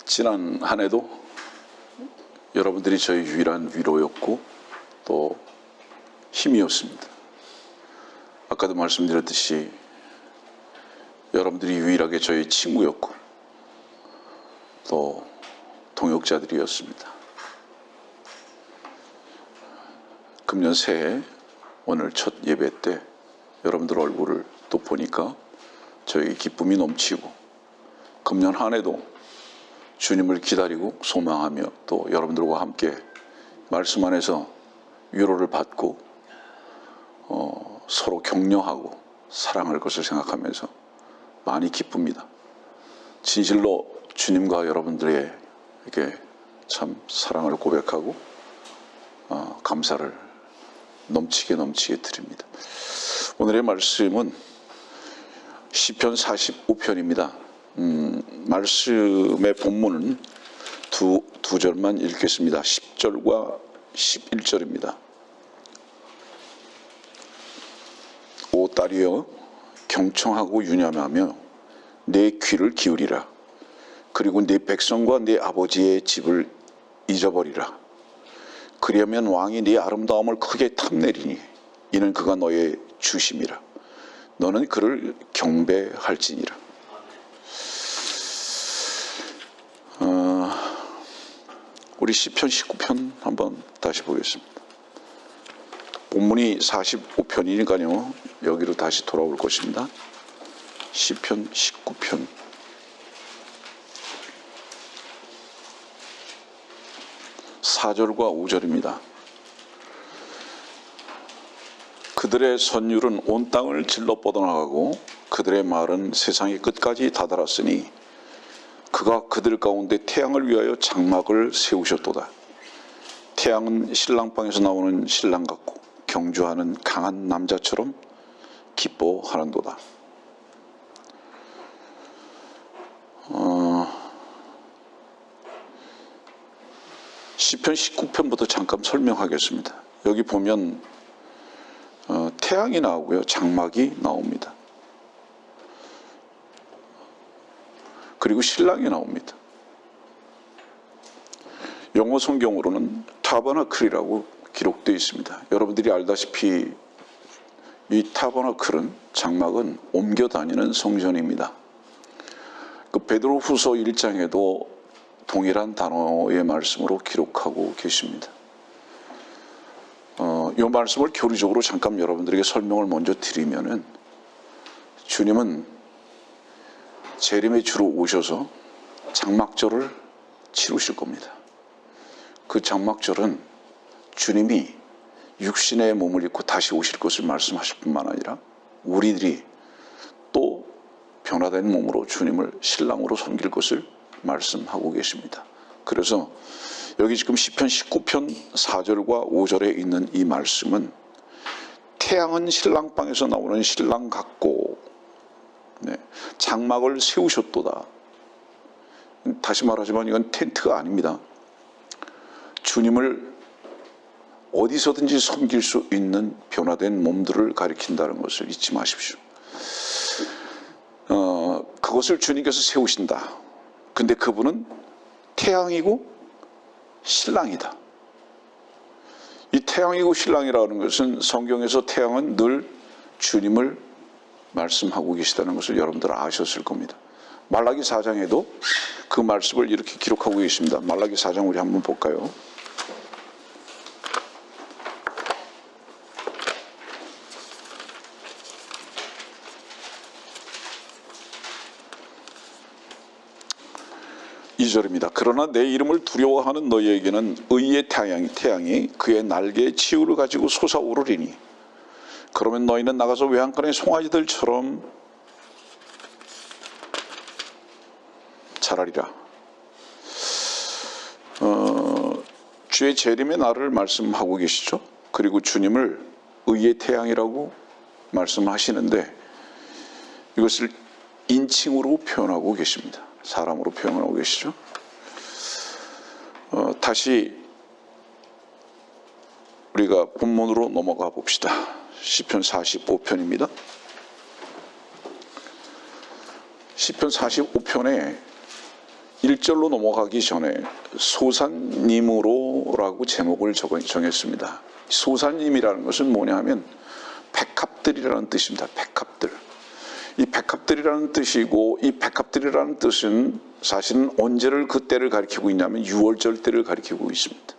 지난 한 해도 여러분들이 저희 유일한 위로였고 또 힘이었습니다. 아까도 말씀드렸듯이 여러분들이 유일하게 저희 친구였고 또 동역자들이었습니다. 금년 새해 오늘 첫 예배 때 여러분들 얼굴을 또 보니까 저희 기쁨이 넘치고 금년 한 해도 주님을 기다리고 소망하며 또 여러분들과 함께 말씀 안에서 위로를 받고 서로 격려하고 사랑할 것을 생각하면서 많이 기쁩니다. 진실로 주님과 여러분들에게 참 사랑을 고백하고 감사를 넘치게 드립니다. 오늘의 말씀은 시편 45편입니다. 말씀의 본문은 두 절만 읽겠습니다. 10절과 11절입니다. 오 딸이여 경청하고 유념하며 내 귀를 기울이라. 그리고 네 백성과 네 아버지의 집을 잊어버리라. 그리하면 왕이 네 아름다움을 크게 탐내리니 이는 그가 너의 주심이라. 너는 그를 경배할지니라. 우리 시편 19편 한번 다시 보겠습니다. 본문이 45편이니까요. 여기로 다시 돌아올 것입니다. 시편 19편. (4절과) (5절입니다) 그들의 선율은 온 땅을 질러 뻗어나가고 그들의 말은 세상의 끝까지 다다랐으니 그가 그들 가운데 태양을 위하여 장막을 세우셨도다. 태양은 신랑방에서 나오는 신랑 같고 경주하는 강한 남자처럼 기뻐하는도다. 시편 19편부터 잠깐 설명하겠습니다. 여기 보면 태양이 나오고요, 장막이 나옵니다. 그리고 신랑이 나옵니다. 영어 성경으로는 타버너클이라고 기록되어 있습니다. 여러분들이 알다시피 이 타버너클은, 장막은 옮겨 다니는 성전입니다. 그 베드로후서 1장에도 동일한 단어의 말씀으로 기록하고 계십니다. 이 말씀을 교리적으로 잠깐 여러분들에게 설명을 먼저 드리면은, 주님은 재림의 주로 오셔서 장막절을 치르실 겁니다. 그 장막절은 주님이 육신의 몸을 입고 다시 오실 것을 말씀하실 뿐만 아니라 우리들이 또 변화된 몸으로 주님을 신랑으로 섬길 것을 말씀하고 계십니다. 그래서 여기 지금 시편 19편 4절과 5절에 있는 이 말씀은 태양은 신랑방에서 나오는 신랑 같고 장막을 세우셨도다. 다시 말하지만 이건 텐트가 아닙니다. 주님을 어디서든지 섬길 수 있는 변화된 몸들을 가리킨다는 것을 잊지 마십시오. 그것을 주님께서 세우신다. 근데 그분은 태양이고 신랑이다. 이 태양이고 신랑이라는 것은 성경에서 태양은 늘 주님을 말씀하고 계시다는 것을 여러분들 아셨을 겁니다. 말라기 4장에도 그 말씀을 이렇게 기록하고 계십니다. 말라기 4장 우리 한번 볼까요? (2절입니다) 그러나 내 이름을 두려워하는 너희에게는 의의 태양이 그의 날개에 치유를 가지고 솟아오르리니 그러면 너희는 나가서 외양간의 송아지들처럼 자라리라. 주의 재림의 날을 말씀하고 계시죠. 그리고 주님을 의의 태양이라고 말씀하시는데 이것을 인칭으로 표현하고 계십니다. 사람으로 표현하고 계시죠. 다시 우리가 본문으로 넘어가 봅시다. 시편 45편입니다. 시편 45편에 1절로 넘어가기 전에 소산님으로라고 제목을 정했습니다. 소산님이라는 것은 뭐냐 하면 백합들이라는 뜻입니다. 백합들. 이 백합들이라는 뜻이고, 이 백합들이라는 뜻은 사실은 언제를 그때를 가리키고 있냐면 6월절 때를 가리키고 있습니다.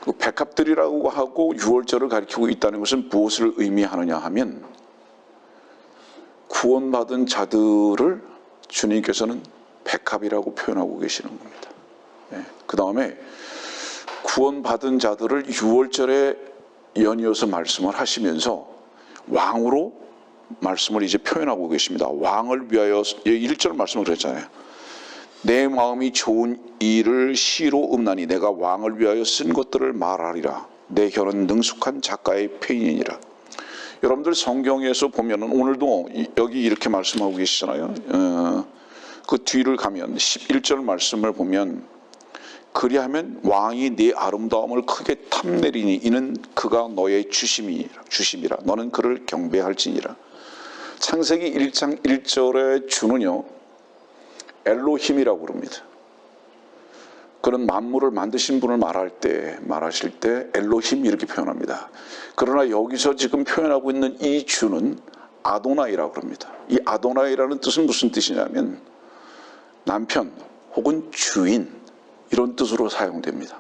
그 백합들이라고 하고 6월절을 가리키고 있다는 것은 무엇을 의미하느냐 하면 구원받은 자들을 주님께서는 백합이라고 표현하고 계시는 겁니다. 그 다음에 구원받은 자들을 6월절에 연이어서 말씀을 하시면서 왕으로 말씀을 이제 표현하고 계십니다. 왕을 위하여 1절 말씀을 그랬잖아요. 내 마음이 좋은 일을 시로 읊나니 내가 왕을 위하여 쓴 것들을 말하리라. 내 혀는 능숙한 작가의 페인이니라. 여러분들 성경에서 보면은 오늘도 여기 이렇게 말씀하고 계시잖아요. 그 뒤를 가면 11절 말씀을 보면 그리하면 왕이 네 아름다움을 크게 탐내리니 이는 그가 너의 주심이라 너는 그를 경배할지니라. 창세기 1장 1절의 주는요 엘로힘이라고 부릅니다. 그런 만물을 만드신 분을 말하실 때 엘로힘 이렇게 표현합니다. 그러나 여기서 지금 표현하고 있는 이 주는 아도나이라고 합니다. 이 아도나이라는 뜻은 무슨 뜻이냐면 남편 혹은 주인 이런 뜻으로 사용됩니다.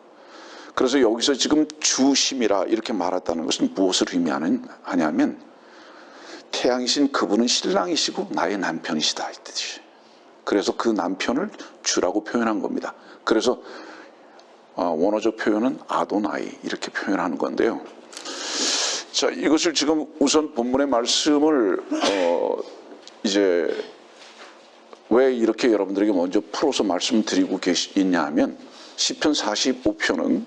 그래서 여기서 지금 주심이라 이렇게 말했다는 것은 무엇을 의미하냐면 태양이신 그분은 신랑이시고 나의 남편이시다 이 뜻이에요. 그래서 그 남편을 주라고 표현한 겁니다. 그래서 원어적 표현은 아도나이 이렇게 표현하는 건데요. 자, 이것을 지금 우선 본문의 말씀을 이제 왜 이렇게 여러분들에게 먼저 풀어서 말씀드리고 있냐 하면 시편 45편은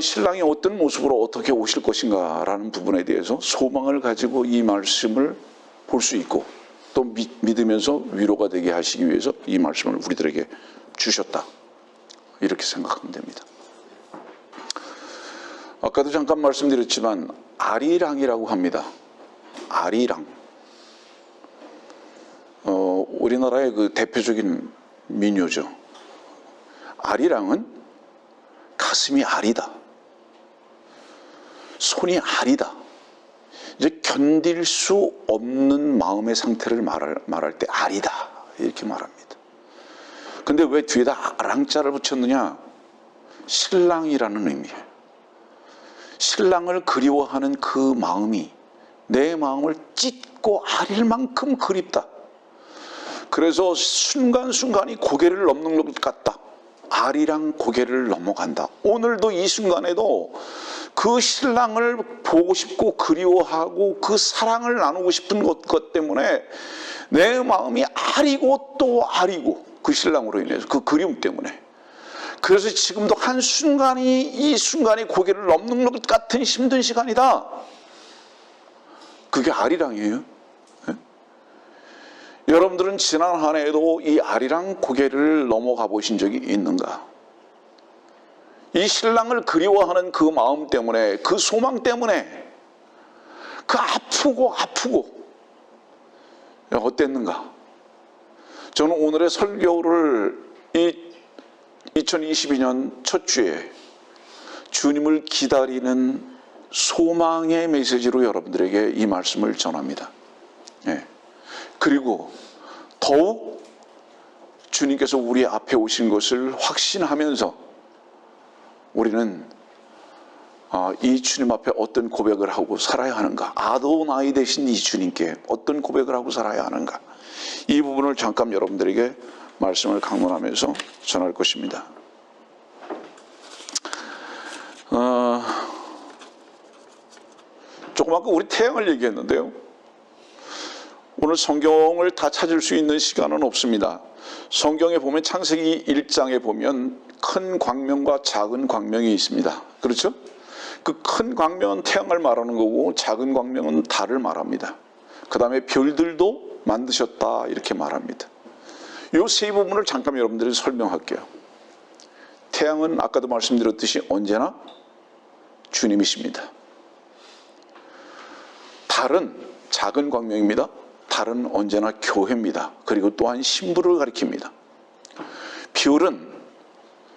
신랑이 어떤 모습으로 어떻게 오실 것인가 라는 부분에 대해서 소망을 가지고 이 말씀을 볼 수 있고 또 믿으면서 위로가 되게 하시기 위해서 이 말씀을 우리들에게 주셨다 이렇게 생각하면 됩니다. 아까도 잠깐 말씀드렸지만 아리랑이라고 합니다. 아리랑 우리나라의 그 대표적인 민요죠. 아리랑은 가슴이 아리다, 손이 아리다, 이제 견딜 수 없는 마음의 상태를 말할 때 아리다 이렇게 말합니다. 근데 왜 뒤에다 랑자를 붙였느냐? 신랑이라는 의미예요. 신랑을 그리워하는 그 마음이 내 마음을 찢고 아릴 만큼 그립다. 그래서 순간순간이 고개를 넘는 것 같다. 아리랑 고개를 넘어간다. 오늘도 이 순간에도 그 신랑을 보고 싶고 그리워하고 그 사랑을 나누고 싶은 것 때문에 내 마음이 아리고 또 아리고 그 신랑으로 인해서 그 그리움 때문에. 그래서 지금도 한순간이 이 순간이 고개를 넘는 것 같은 힘든 시간이다. 그게 아리랑이에요. 네? 여러분들은 지난 한 해에도 이 아리랑 고개를 넘어가 보신 적이 있는가? 이 신랑을 그리워하는 그 마음 때문에, 그 소망 때문에, 그 아프고 어땠는가? 저는 오늘의 설교를 2022년 첫 주에 주님을 기다리는 소망의 메시지로 여러분들에게 이 말씀을 전합니다. 예. 그리고 더욱 주님께서 우리 앞에 오신 것을 확신하면서 우리는 이 주님 앞에 어떤 고백을 하고 살아야 하는가, 아도나이 되신 이 주님께 어떤 고백을 하고 살아야 하는가, 이 부분을 잠깐 여러분들에게 말씀을 강론하면서 전할 것입니다. 조금 아까 우리 태양을 얘기했는데요. 오늘 성경을 다 찾을 수 있는 시간은 없습니다. 성경에 보면 창세기 1장에 보면 큰 광명과 작은 광명이 있습니다. 그렇죠? 그 큰 광명은 태양을 말하는 거고 작은 광명은 달을 말합니다. 그 다음에 별들도 만드셨다 이렇게 말합니다. 이 세 부분을 잠깐 여러분들이 설명할게요. 태양은 아까도 말씀드렸듯이 언제나 주님이십니다. 달은 작은 광명입니다. 달은 언제나 교회입니다. 그리고 또한 신부를 가리킵니다. 별은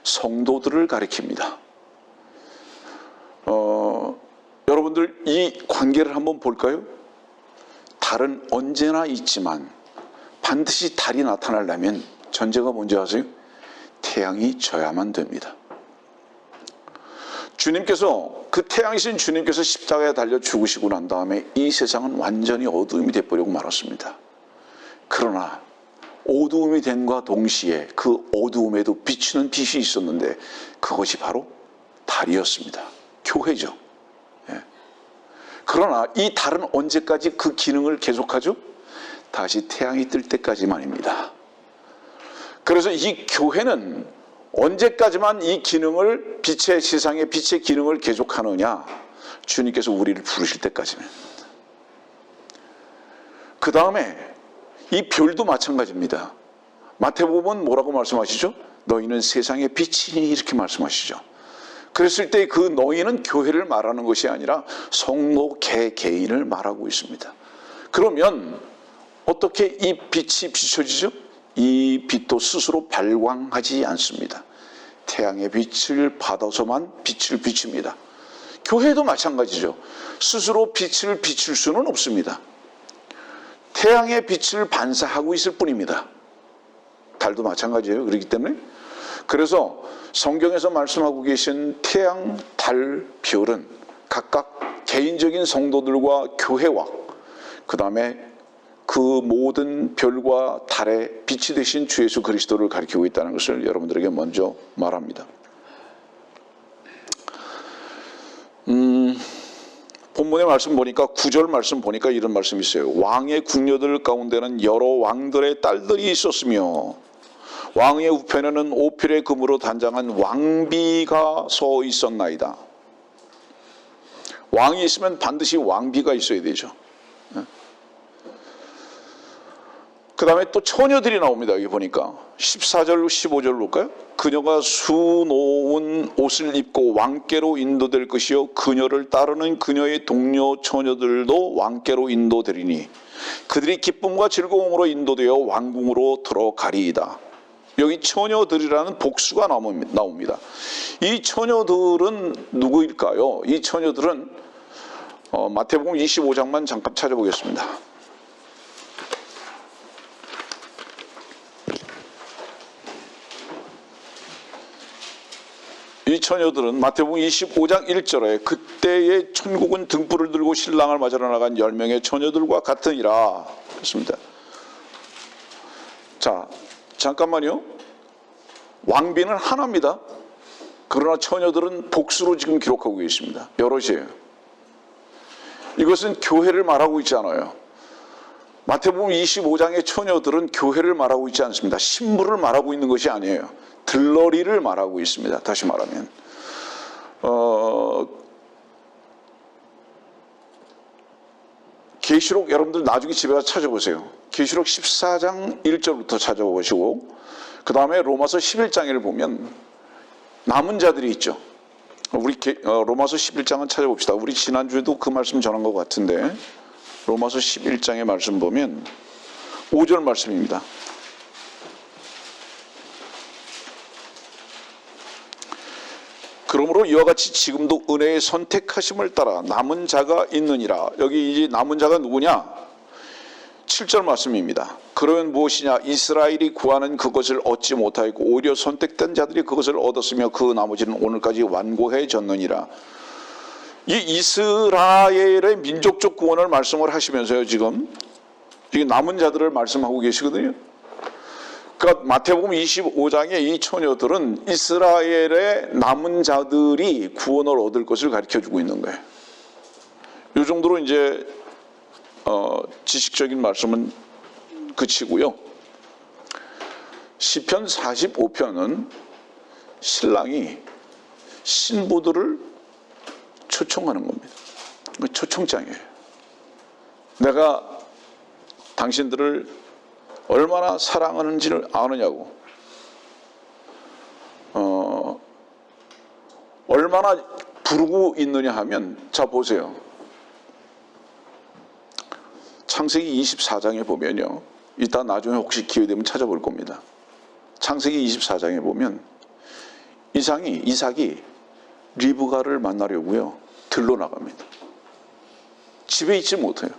성도들을 가리킵니다. 여러분들 이 관계를 한번 볼까요? 달은 언제나 있지만 반드시 달이 나타나려면 전제가 뭔지 아세요? 태양이 져야만 됩니다. 주님께서, 그 태양이신 주님께서 십자가에 달려 죽으시고 난 다음에 이 세상은 완전히 어두움이 되어버리고 말았습니다. 그러나 어두움이 됨과 동시에 그 어두움에도 비추는 빛이 있었는데 그것이 바로 달이었습니다. 교회죠. 예. 그러나 이 달은 언제까지 그 기능을 계속하죠? 다시 태양이 뜰 때까지만입니다. 그래서 이 교회는 언제까지만 이 기능을, 빛의 세상의 빛의 기능을 계속하느냐? 주님께서 우리를 부르실 때까지는. 그 다음에 이 별도 마찬가지입니다. 마태복음은 뭐라고 말씀하시죠? 너희는 세상의 빛이니, 이렇게 말씀하시죠. 그랬을 때 그 너희는 교회를 말하는 것이 아니라 성도 개개인을 말하고 있습니다. 그러면 어떻게 이 빛이 비춰지죠? 이 빛도 스스로 발광하지 않습니다. 태양의 빛을 받아서만 빛을 비춥니다. 교회도 마찬가지죠. 스스로 빛을 비출 수는 없습니다. 태양의 빛을 반사하고 있을 뿐입니다. 달도 마찬가지예요. 그렇기 때문에 그래서 성경에서 말씀하고 계신 태양, 달, 별은 각각 개인적인 성도들과 교회와 그 다음에 그 모든 별과 달의 빛이 되신 주 예수 그리스도를 가리키고 있다는 것을 여러분들에게 먼저 말합니다. 본문의 말씀 보니까 9절 말씀 보니까 이런 말씀이 있어요. 왕의 궁녀들 가운데는 여러 왕들의 딸들이 있었으며 왕의 우편에는 오필의 금으로 단장한 왕비가 서 있었나이다. 왕이 있으면 반드시 왕비가 있어야 되죠. 그 다음에 또 처녀들이 나옵니다. 여기 보니까 14절 15절 볼까요? 그녀가 수놓은 옷을 입고 왕께로 인도될 것이요 그녀를 따르는 그녀의 동료 처녀들도 왕께로 인도되리니 그들이 기쁨과 즐거움으로 인도되어 왕궁으로 들어가리이다. 여기 처녀들이라는 복수가 나옵니다. 이 처녀들은 누구일까요? 이 처녀들은 마태복음 25장만 잠깐 찾아보겠습니다. 이 처녀들은 마태복음 25장 1절에 그때의 천국은 등불을 들고 신랑을 맞으러 나간 10명의 처녀들과 같으니라 그렇습니다. 자, 잠깐만요. 왕비는 하나입니다. 그러나 처녀들은 복수로 지금 기록하고 계십니다. 여럿이에요. 이것은 교회를 말하고 있지 않아요. 마태복음 25장의 처녀들은 교회를 말하고 있지 않습니다. 신부를 말하고 있는 것이 아니에요. 들러리를 말하고 있습니다. 다시 말하면 계시록 여러분들 나중에 집에 가서 찾아보세요. 계시록 14장 1절부터 찾아보시고 그 다음에 로마서 11장을 보면 남은 자들이 있죠. 우리 로마서 11장은 찾아봅시다. 우리 지난주에도 그 말씀 전한 것 같은데 로마서 11장의 말씀 보면 5절 말씀입니다. 그러므로 이와 같이 지금도 은혜의 선택하심을 따라 남은 자가 있느니라. 여기 이제 남은 자가 누구냐? 7절 말씀입니다. 그러면 무엇이냐? 이스라엘이 구하는 그것을 얻지 못하였고 오히려 선택된 자들이 그것을 얻었으며 그 나머지는 오늘까지 완고해졌느니라. 이 이스라엘의 민족적 구원을 말씀을 하시면서요, 지금 이 남은 자들을 말씀하고 계시거든요. 그러니까 마태복음 25장의 이 처녀들은 이스라엘의 남은 자들이 구원을 얻을 것을 가르쳐주고 있는 거예요. 이 정도로 이제 지식적인 말씀은 그치고요. 시편 45편은 신랑이 신부들을 초청하는 겁니다. 초청장이에요. 내가 당신들을 얼마나 사랑하는지를 아느냐고, 얼마나 부르고 있느냐 하면, 자 보세요. 창세기 24장에 보면요. 이따 나중에 혹시 기회 되면 찾아볼 겁니다. 창세기 24장에 보면 이삭이 리브가를 만나려고요. 들러 나갑니다. 집에 있지 못해요.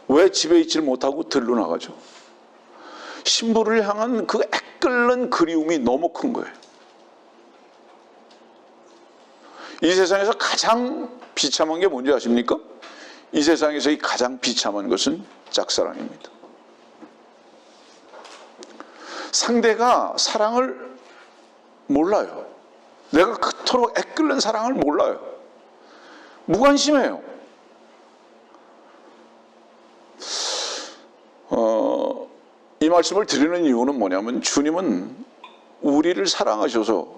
왜 집에 있지 못하고 들러 나가죠? 신부를 향한 그 애끓는 그리움이 너무 큰 거예요. 이 세상에서 가장 비참한 게 뭔지 아십니까? 이 세상에서 가장 비참한 것은 짝사랑입니다. 상대가 사랑을 몰라요. 내가 그토록 애끓는 사랑을 몰라요. 무관심해요. 이 말씀을 드리는 이유는 뭐냐면 주님은 우리를 사랑하셔서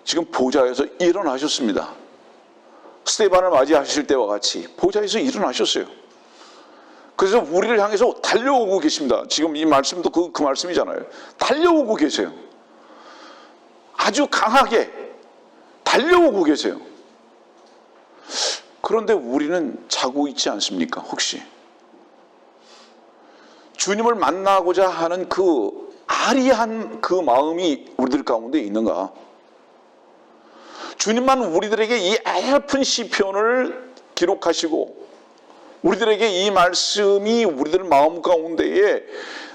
지금 보좌에서 일어나셨습니다. 스데반을 맞이하실 때와 같이 보좌에서 일어나셨어요. 그래서 우리를 향해서 달려오고 계십니다. 지금 이 말씀도 그 말씀이잖아요. 달려오고 계세요. 아주 강하게 달려오고 계세요. 그런데 우리는 자고 있지 않습니까? 혹시 주님을 만나고자 하는 그 아리한 그 마음이 우리들 가운데 있는가? 주님만 우리들에게 이 애아픈 시편을 기록하시고 우리들에게 이 말씀이 우리들 마음 가운데에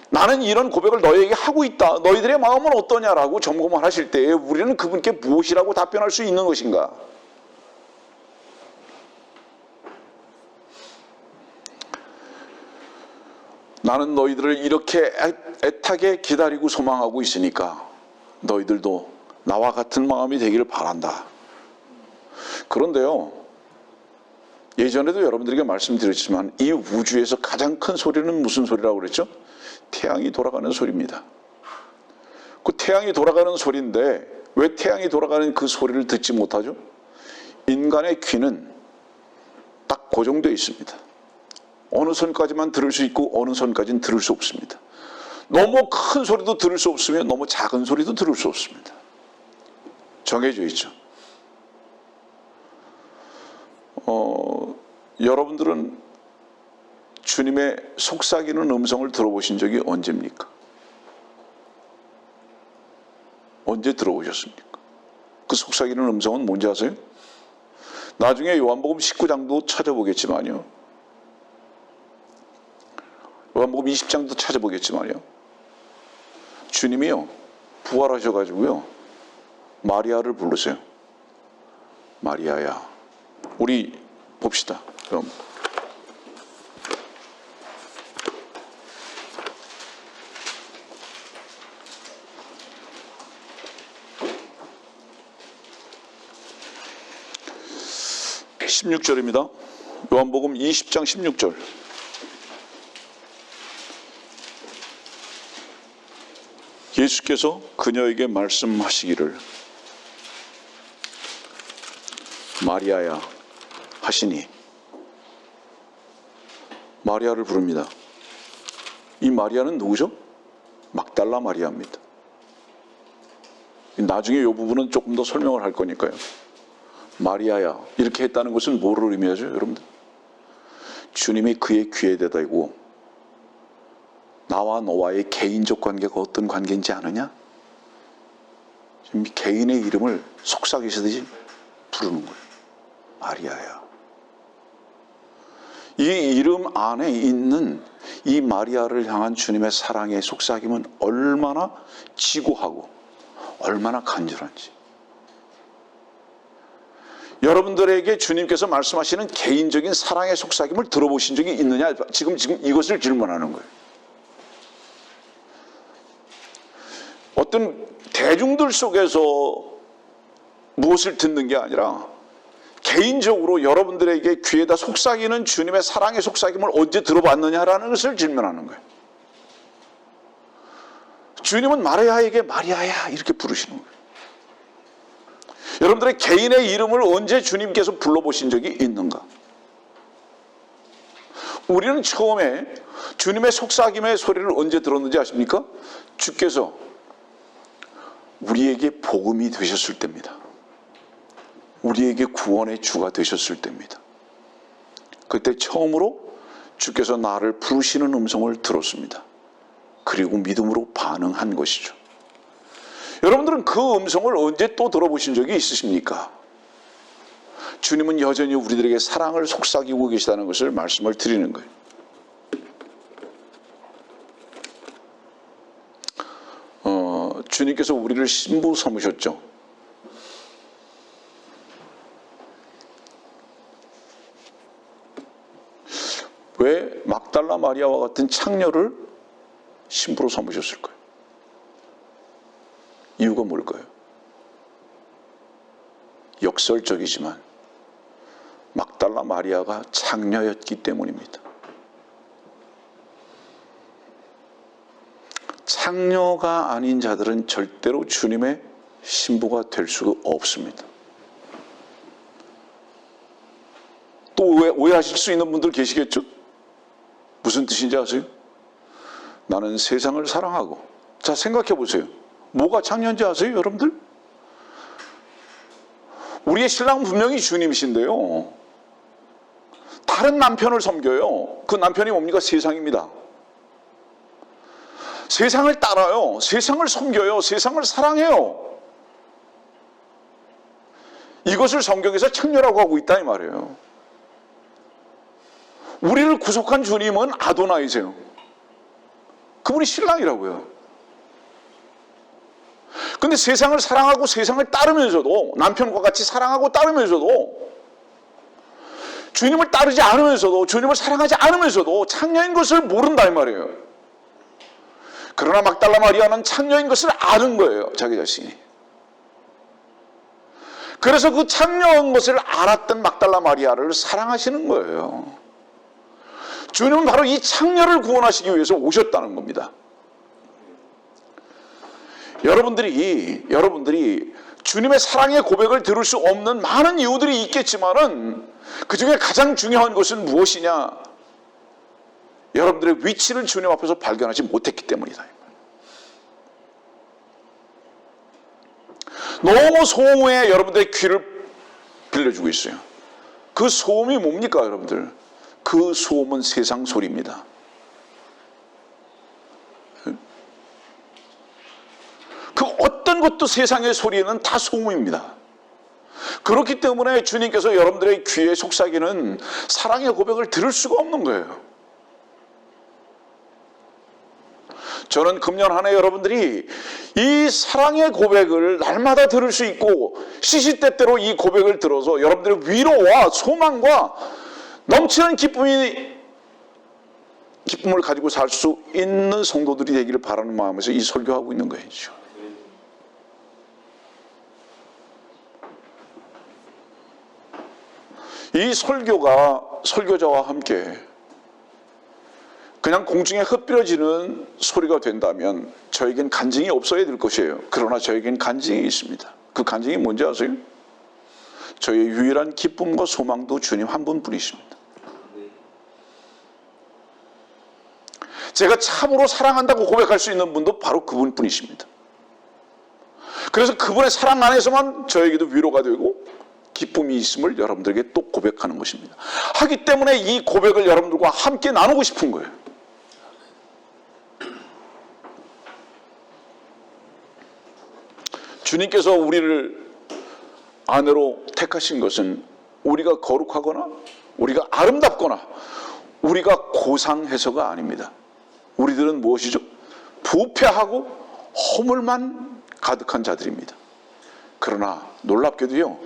나는 이런 고백을 너희에게 하고 있다. 너희들의 마음은 어떠냐라고 점검을 하실 때에 우리는 그분께 무엇이라고 답변할 수 있는 것인가? 나는 너희들을 이렇게 애타게 기다리고 소망하고 있으니까 너희들도 나와 같은 마음이 되기를 바란다. 그런데요, 예전에도 여러분들에게 말씀드렸지만 이 우주에서 가장 큰 소리는 무슨 소리라고 그랬죠? 태양이 돌아가는 소리입니다. 그 태양이 돌아가는 소리인데 왜 태양이 돌아가는 그 소리를 듣지 못하죠? 인간의 귀는 딱 고정되어 있습니다. 어느 선까지만 들을 수 있고 어느 선까지는 들을 수 없습니다. 너무 큰 소리도 들을 수 없으며 너무 작은 소리도 들을 수 없습니다. 정해져 있죠. 여러분들은 주님의 속삭이는 음성을 들어보신 적이 언제입니까? 언제 들어보셨습니까? 그 속삭이는 음성은 뭔지 아세요? 나중에 요한복음 19장도 찾아보겠지만요. 요한복음 20장도 찾아보겠지만요. 주님이요. 부활하셔가지고요. 마리아를 부르세요. 마리아야. 우리 봅시다. 그럼. (16절입니다) 요한복음 20장 16절. 예수께서 그녀에게 말씀하시기를 마리아야 하시니 마리아를 부릅니다. 이 마리아는 누구죠? 막달라 마리아입니다. 나중에 이 부분은 조금 더 설명을 할 거니까요. 마리아야 이렇게 했다는 것은 뭐를 의미하죠, 여러분들? 주님이 그의 귀에 대다이고 나와 너와의 개인적 관계가 어떤 관계인지 아느냐? 지금 개인의 이름을 속삭이시듯이 부르는 거예요. 마리아야. 이 이름 안에 있는 이 마리아를 향한 주님의 사랑의 속삭임은 얼마나 지고하고 얼마나 간절한지. 여러분들에게 주님께서 말씀하시는 개인적인 사랑의 속삭임을 들어보신 적이 있느냐? 지금 이것을 질문하는 거예요. 어떤 대중들 속에서 무엇을 듣는 게 아니라 개인적으로 여러분들에게 귀에다 속삭이는 주님의 사랑의 속삭임을 언제 들어봤느냐라는 것을 질문하는 거예요. 주님은 마리아에게 마리아야 이렇게 부르시는 거예요. 여러분들의 개인의 이름을 언제 주님께서 불러보신 적이 있는가? 우리는 처음에 주님의 속삭임의 소리를 언제 들었는지 아십니까? 주께서 우리에게 복음이 되셨을 때입니다. 우리에게 구원의 주가 되셨을 때입니다. 그때 처음으로 주께서 나를 부르시는 음성을 들었습니다. 그리고 믿음으로 반응한 것이죠. 여러분들은 그 음성을 언제 또 들어보신 적이 있으십니까? 주님은 여전히 우리들에게 사랑을 속삭이고 계시다는 것을 말씀을 드리는 거예요. 주님께서 우리를 신부 삼으셨죠. 왜 막달라 마리아와 같은 창녀를 신부로 삼으셨을까요? 이유가 뭘까요? 역설적이지만 막달라 마리아가 창녀였기 때문입니다. 창녀가 아닌 자들은 절대로 주님의 신부가 될 수가 없습니다. 또 오해하실 수 있는 분들 계시겠죠? 무슨 뜻인지 아세요? 나는 세상을 사랑하고, 자 생각해 보세요. 뭐가 창녀인지 아세요, 여러분들? 우리의 신랑은 분명히 주님이신데요, 다른 남편을 섬겨요. 그 남편이 뭡니까? 세상입니다. 세상을 따라요. 세상을 섬겨요. 세상을 사랑해요. 이것을 성경에서 창녀라고 하고 있다 이 말이에요. 우리를 구속한 주님은 아도나이세요. 그분이 신랑이라고요. 근데 세상을 사랑하고 세상을 따르면서도, 남편과 같이 사랑하고 따르면서도, 주님을 따르지 않으면서도, 주님을 사랑하지 않으면서도 창녀인 것을 모른다 이 말이에요. 그러나 막달라 마리아는 창녀인 것을 아는 거예요, 자기 자신이. 그래서 그 창녀인 것을 알았던 막달라 마리아를 사랑하시는 거예요. 주님은 바로 이 창녀를 구원하시기 위해서 오셨다는 겁니다. 여러분들이 주님의 사랑의 고백을 들을 수 없는 많은 이유들이 있겠지만은 그 중에 가장 중요한 것은 무엇이냐? 여러분들의 위치를 주님 앞에서 발견하지 못했기 때문이다. 너무 소음에 여러분들의 귀를 빌려주고 있어요. 그 소음이 뭡니까, 여러분들? 그 소음은 세상 소리입니다. 그 어떤 것도 세상의 소리는 다 소음입니다. 그렇기 때문에 주님께서 여러분들의 귀에 속삭이는 사랑의 고백을 들을 수가 없는 거예요. 저는 금년 한 해 여러분들이 이 사랑의 고백을 날마다 들을 수 있고 시시때때로 이 고백을 들어서 여러분들의 위로와 소망과 넘치는 기쁨을 가지고 살 수 있는 성도들이 되기를 바라는 마음에서 이 설교하고 있는 거예요. 이 설교가 설교자와 함께 그냥 공중에 흩뿌려지는 소리가 된다면 저에겐 간증이 없어야 될 것이에요. 그러나 저에겐 간증이 있습니다. 그 간증이 뭔지 아세요? 저의 유일한 기쁨과 소망도 주님 한 분뿐이십니다. 제가 참으로 사랑한다고 고백할 수 있는 분도 바로 그분뿐이십니다. 그래서 그분의 사랑 안에서만 저에게도 위로가 되고 기쁨이 있음을 여러분들에게 또 고백하는 것입니다. 하기 때문에 이 고백을 여러분들과 함께 나누고 싶은 거예요. 주님께서 우리를 아내로 택하신 것은 우리가 거룩하거나 우리가 아름답거나 우리가 고상해서가 아닙니다. 우리들은 무엇이죠? 부패하고 허물만 가득한 자들입니다. 그러나 놀랍게도요,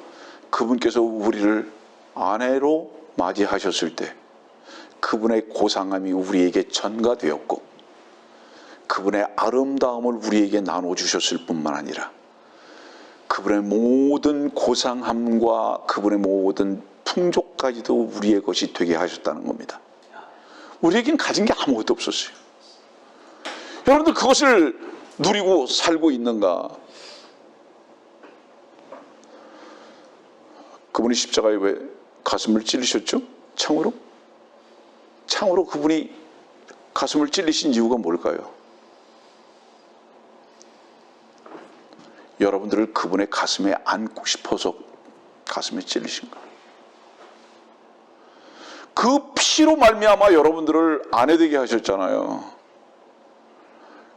그분께서 우리를 아내로 맞이하셨을 때 그분의 고상함이 우리에게 전가되었고 그분의 아름다움을 우리에게 나눠주셨을 뿐만 아니라 그분의 모든 고상함과 그분의 모든 풍족까지도 우리의 것이 되게 하셨다는 겁니다. 우리에겐 가진 게 아무것도 없었어요. 여러분들 그것을 누리고 살고 있는가? 그분이 십자가에 왜 가슴을 찔리셨죠? 창으로? 창으로 그분이 가슴을 찔리신 이유가 뭘까요? 여러분들을 그분의 가슴에 안고 싶어서 가슴에 찔리신 거예요. 그 피로 말미암아 여러분들을 아내 되게 하셨잖아요.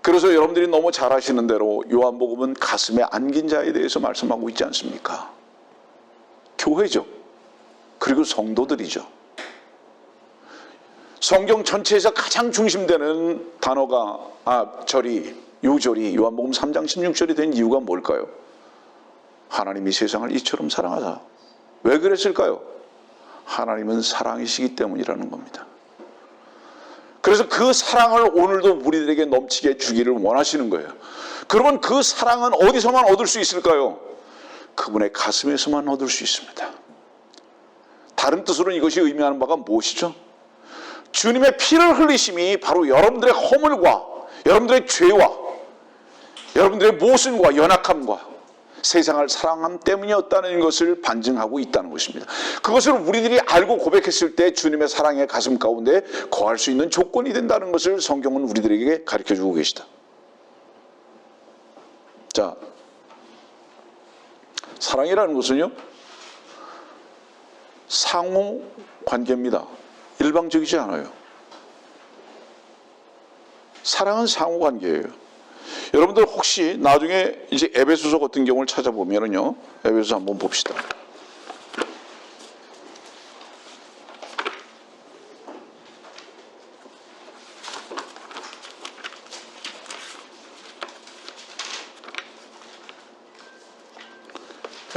그래서 여러분들이 너무 잘 아시는 대로 요한복음은 가슴에 안긴 자에 대해서 말씀하고 있지 않습니까? 교회죠. 그리고 성도들이죠. 성경 전체에서 가장 중심되는 단어가 유절이 요한복음 3장 16절이 된 이유가 뭘까요? 하나님이 세상을 이처럼 사랑하사. 왜 그랬을까요? 하나님은 사랑이시기 때문이라는 겁니다. 그래서 그 사랑을 오늘도 우리들에게 넘치게 주기를 원하시는 거예요. 그러면 그 사랑은 어디서만 얻을 수 있을까요? 그분의 가슴에서만 얻을 수 있습니다. 다른 뜻으로는 이것이 의미하는 바가 무엇이죠? 주님의 피를 흘리심이 바로 여러분들의 허물과 여러분들의 죄와 여러분들의 모순과 연약함과 세상을 사랑함 때문이었다는 것을 반증하고 있다는 것입니다. 그것을 우리들이 알고 고백했을 때 주님의 사랑의 가슴 가운데 거할 수 있는 조건이 된다는 것을 성경은 우리들에게 가르쳐주고 계시다. 자, 사랑이라는 것은요, 상호 관계입니다. 일방적이지 않아요. 사랑은 상호 관계예요. 여러분들 혹시 나중에 이제 에베소서 같은 경우를 찾아보면은요, 에베소서 한번 봅시다.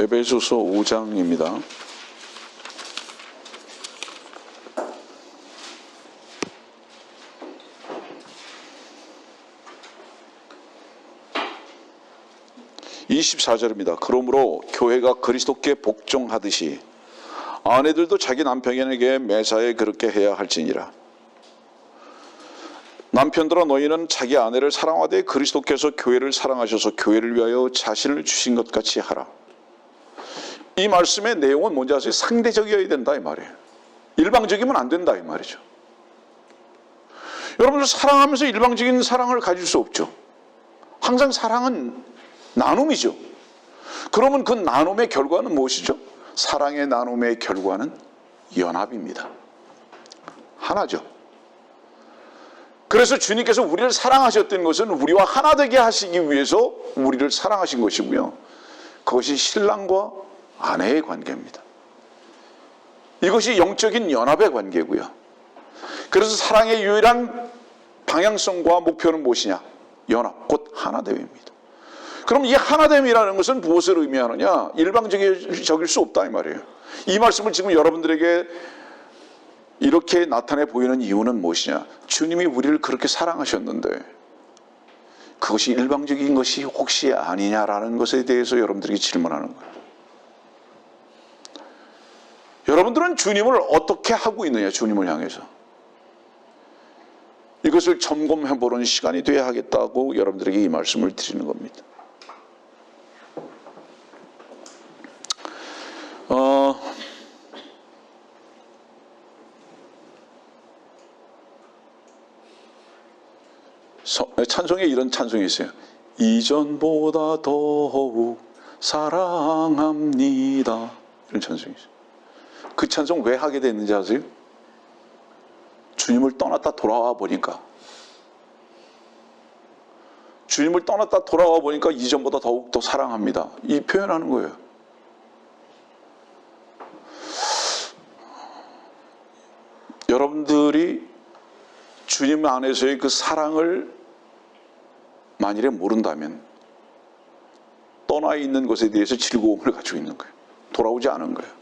에베소서 5장입니다. (24절입니다) 그러므로 교회가 그리스도께 복종하듯이 아내들도 자기 남편에게 매사에 그렇게 해야 할지니라. 남편들아 너희는 자기 아내를 사랑하되 그리스도께서 교회를 사랑하셔서 교회를 위하여 자신을 주신 것 같이 하라. 이 말씀의 내용은 뭔지 아세요? 상대적이어야 된다 이 말이에요. 일방적이면 안 된다 이 말이죠. 여러분들 사랑하면서 일방적인 사랑을 가질 수 없죠. 항상 사랑은 나눔이죠. 그러면 그 나눔의 결과는 무엇이죠? 사랑의 나눔의 결과는 연합입니다. 하나죠. 그래서 주님께서 우리를 사랑하셨던 것은 우리와 하나 되게 하시기 위해서 우리를 사랑하신 것이고요. 그것이 신랑과 아내의 관계입니다. 이것이 영적인 연합의 관계고요. 그래서 사랑의 유일한 방향성과 목표는 무엇이냐? 연합, 곧 하나됨입니다. 그럼 이 하나됨이라는 것은 무엇을 의미하느냐? 일방적일 수 없다 이 말이에요. 이 말씀을 지금 여러분들에게 이렇게 나타내 보이는 이유는 무엇이냐? 주님이 우리를 그렇게 사랑하셨는데 그것이 일방적인 것이 혹시 아니냐라는 것에 대해서 여러분들이 질문하는 거예요. 여러분들은 주님을 어떻게 하고 있느냐? 주님을 향해서 이것을 점검해보는 시간이 돼야 하겠다고 여러분들에게 이 말씀을 드리는 겁니다. 찬송에 이런 찬송이 있어요. 이전보다 더욱 사랑합니다. 이런 찬송이 있어요. 그 찬송 왜 하게 됐는지 아세요? 주님을 떠났다 돌아와 보니까 주님을 떠났다 돌아와 보니까 이전보다 더욱 더 사랑합니다. 이 표현하는 거예요. 여러분들이 주님 안에서의 그 사랑을 만일에 모른다면 떠나 있는 것에 대해서 즐거움을 가지고 있는 거예요. 돌아오지 않은 거예요.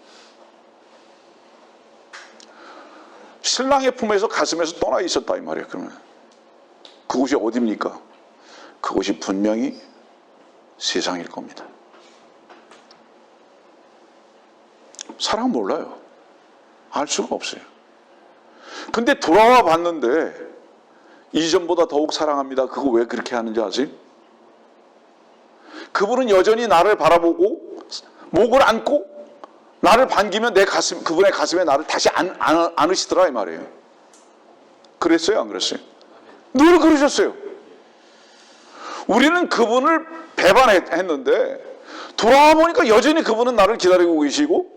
신랑의 품에서 가슴에서 떠나 있었다 이 말이에요. 그러면 그곳이 어디입니까? 그곳이 분명히 세상일 겁니다. 사랑 몰라요. 알 수가 없어요. 근데 돌아와 봤는데 이전보다 더욱 사랑합니다. 그거 왜 그렇게 하는지 아세요? 그분은 여전히 나를 바라보고 목을 안고 나를 반기면 내 가슴, 그분의 가슴에 나를 다시 안으시더라 이 말이에요. 그랬어요, 안 그랬어요? 늘 그러셨어요. 우리는 그분을 배반했는데 돌아와 보니까 여전히 그분은 나를 기다리고 계시고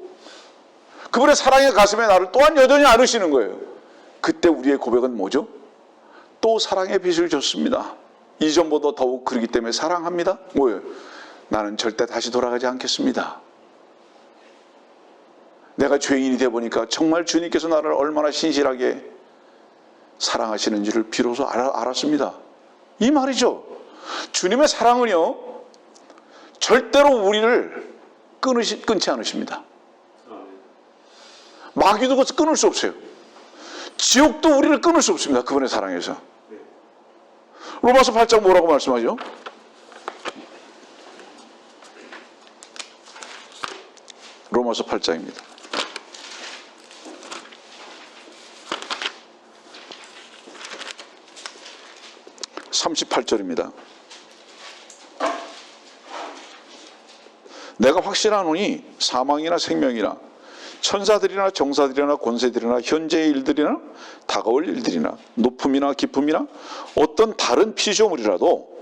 그분의 사랑의 가슴에 나를 또한 여전히 안으시는 거예요. 그때 우리의 고백은 뭐죠? 또 사랑의 빚을 졌습니다. 이전보다 더욱 그러기 때문에 사랑합니다. 뭐예요? 나는 절대 다시 돌아가지 않겠습니다. 내가 죄인이 되어 보니까 정말 주님께서 나를 얼마나 신실하게 사랑하시는지를 비로소 알았습니다. 이 말이죠. 주님의 사랑은요, 절대로 우리를 끊지 않으십니다. 마귀도 끊을 수 없어요. 지옥도 우리를 끊을 수 없습니다. 그분의 사랑에서. 로마서 8장 뭐라고 말씀하죠? 로마서 8장입니다. 38절입니다. 내가 확신하노니 사망이나 생명이나 천사들이나 정사들이나 권세들이나 현재의 일들이나 다가올 일들이나 높음이나 깊음이나 어떤 다른 피조물이라도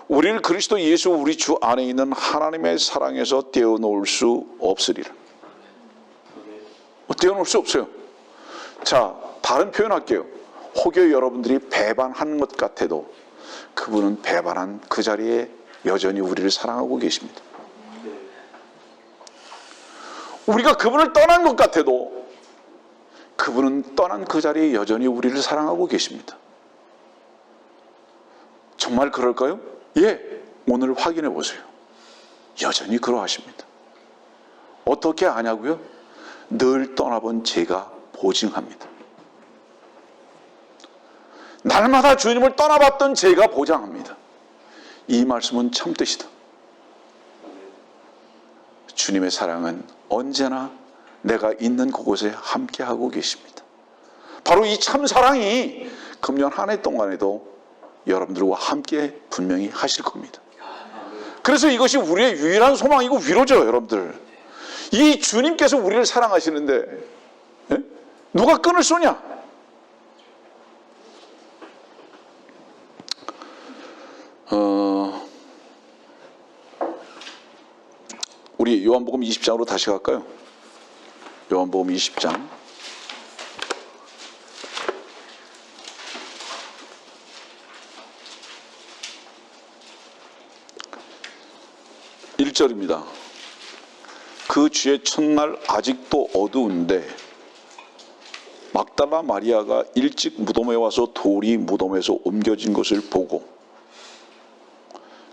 우리를 그리스도 예수 우리 주 안에 있는 하나님의 사랑에서 떼어놓을 수 없으리라. 떼어놓을 수 없어요. 자, 다른 표현할게요. 혹여 여러분들이 배반하는 것 같아도 그분은 배반한 그 자리에 여전히 우리를 사랑하고 계십니다. 우리가 그분을 떠난 것 같아도 그분은 떠난 그 자리에 여전히 우리를 사랑하고 계십니다. 정말 그럴까요? 예, 오늘 확인해 보세요. 여전히 그러하십니다. 어떻게 아냐고요? 늘 떠나본 제가 보증합니다. 날마다 주님을 떠나봤던 제가 보장합니다. 이 말씀은 참뜻이다. 주님의 사랑은 언제나 내가 있는 그곳에 함께하고 계십니다. 바로 이 참사랑이 금년 한 해 동안에도 여러분들과 함께 분명히 하실 겁니다. 그래서 이것이 우리의 유일한 소망이고 위로죠. 여러분들, 이 주님께서 우리를 사랑하시는데 누가 끈을 쏘냐? 우리 요한복음 20장으로 다시 갈까요? 요한복음 20장 1절입니다. 그 주의 첫날 아직도 어두운데 막달라 마리아가 일찍 무덤에 와서 돌이 무덤에서 옮겨진 것을 보고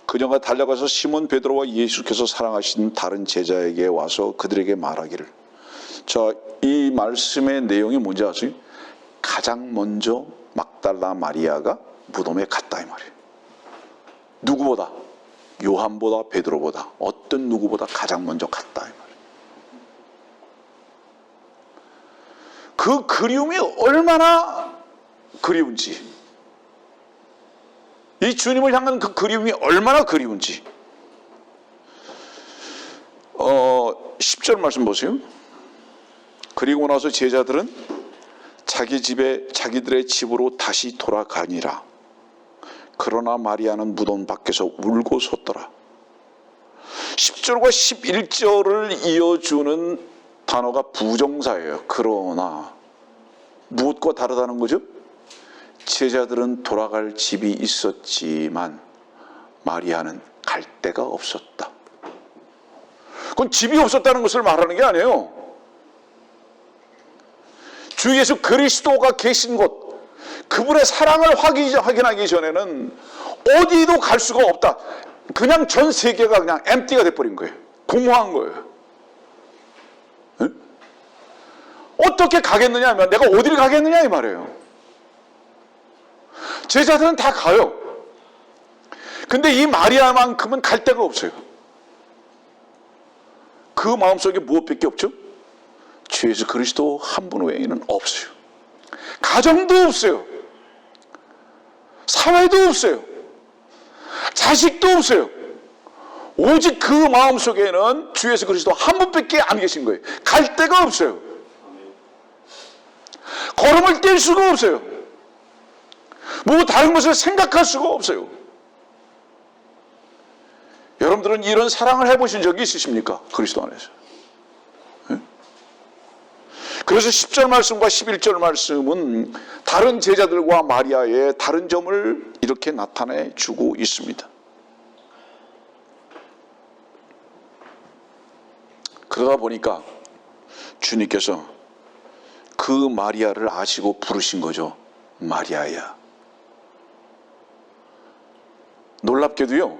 그녀가 달려가서 시몬 베드로와 예수께서 사랑하신 다른 제자에게 와서 그들에게 말하기를. 자, 이 말씀의 내용이 뭔지 아세요? 가장 먼저 막달라 마리아가 무덤에 갔다 이 말이에요. 누구보다? 요한보다 베드로보다 어떤 누구보다 가장 먼저 갔다 이 말이에요. 그 그리움이 얼마나 그리운지, 이 주님을 향한 그 그리움이 얼마나 그리운지. 10절 말씀 보세요. 그리고 나서 제자들은 자기들의 집으로 다시 돌아가니라. 그러나 마리아는 무덤 밖에서 울고 섰더라. 10절과 11절을 이어주는 단어가 부정사예요. 그러나 무엇과 다르다는 거죠? 제자들은 돌아갈 집이 있었지만 마리아는 갈 데가 없었다. 그건 집이 없었다는 것을 말하는 게 아니에요. 주 예수 그리스도가 계신 곳, 그분의 사랑을 확인하기 전에는 어디도 갈 수가 없다. 그냥 전 세계가 그냥 엠티가 돼버린 거예요. 공허한 거예요. 응? 어떻게 가겠느냐 하면 내가 어디를 가겠느냐 이 말이에요. 제자들은 다 가요. 근데 이 마리아만큼은 갈 데가 없어요. 그 마음속에 무엇밖에 없죠? 주 예수 그리스도 한 분 외에는 없어요. 가정도 없어요. 사회도 없어요. 자식도 없어요. 오직 그 마음속에는 주 예수 그리스도 한 분밖에 안 계신 거예요. 갈 데가 없어요. 걸음을 뗄 수가 없어요. 뭐 다른 것을 생각할 수가 없어요. 여러분들은 이런 사랑을 해보신 적이 있으십니까? 그리스도 안에서. 네? 그래서 10절 말씀과 11절 말씀은 다른 제자들과 마리아의 다른 점을 이렇게 나타내 주고 있습니다. 그러다 보니까 주님께서 그 마리아를 아시고 부르신 거죠. 마리아야. 놀랍게도요,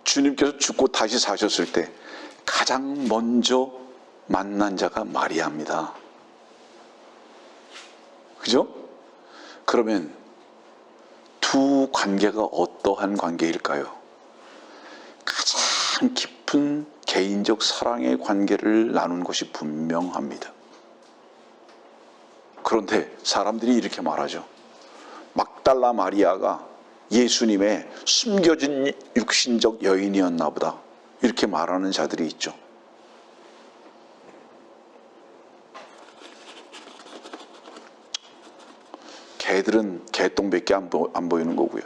주님께서 죽고 다시 사셨을 때 가장 먼저 만난 자가 마리아입니다. 그죠? 그러면 두 관계가 어떠한 관계일까요? 가장 깊은 개인적 사랑의 관계를 나눈 것이 분명합니다. 그런데 사람들이 이렇게 말하죠. 막달라 마리아가 예수님의 숨겨진 육신적 여인이었나 보다, 이렇게 말하는 자들이 있죠. 개들은 개똥밖에 안 보이는 거고요.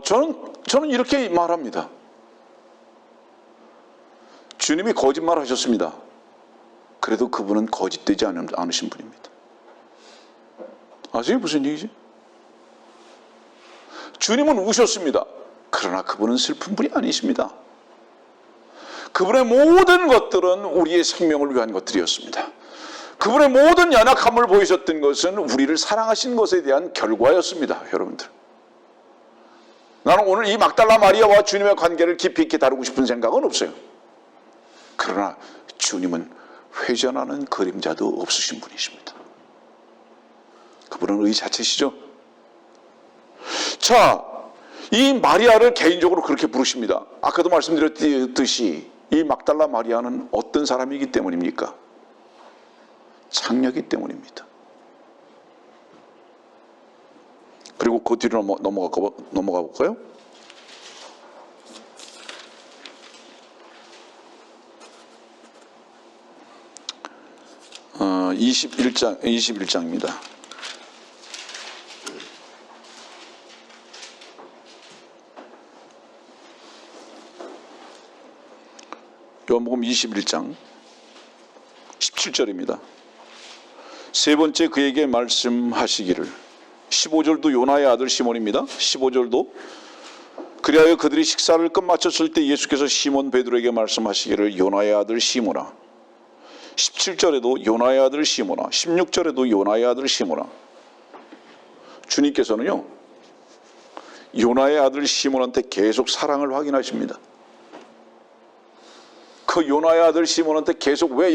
저는 이렇게 말합니다. 주님이 거짓말 하셨습니다. 그래도 그분은 거짓되지 않으신 분입니다. 아세요? 무슨 얘기지? 주님은 우셨습니다. 그러나 그분은 슬픈 분이 아니십니다. 그분의 모든 것들은 우리의 생명을 위한 것들이었습니다. 그분의 모든 연약함을 보이셨던 것은 우리를 사랑하신 것에 대한 결과였습니다. 여러분들, 나는 오늘 이 막달라 마리아와 주님의 관계를 깊이 있게 다루고 싶은 생각은 없어요. 그러나 주님은 회전하는 그림자도 없으신 분이십니다. 그분은 의 자체시죠. 자, 이 마리아를 개인적으로 그렇게 부르십니다. 아까도 말씀드렸듯이 이 막달라 마리아는 어떤 사람이기 때문입니까? 창녀이기 때문입니다. 그리고 그 뒤로 넘어가 볼까요? 어, 21장입니다. 요한복음 21장 17절입니다. 세 번째 그에게 말씀하시기를, 15절도 요나의 아들 시몬입니다. 15절도 그리하여 그들이 식사를 끝마쳤을 때 예수께서 시몬 베드로에게 말씀하시기를, 요나의 아들 시몬아. 17절에도 요나의 아들 시몬아, 16절에도 요나의 아들 시몬아. 주님께서는요, 요나의 아들 시몬한테 계속 사랑을 확인하십니다. 그 요나의 아들 시몬한테 계속 왜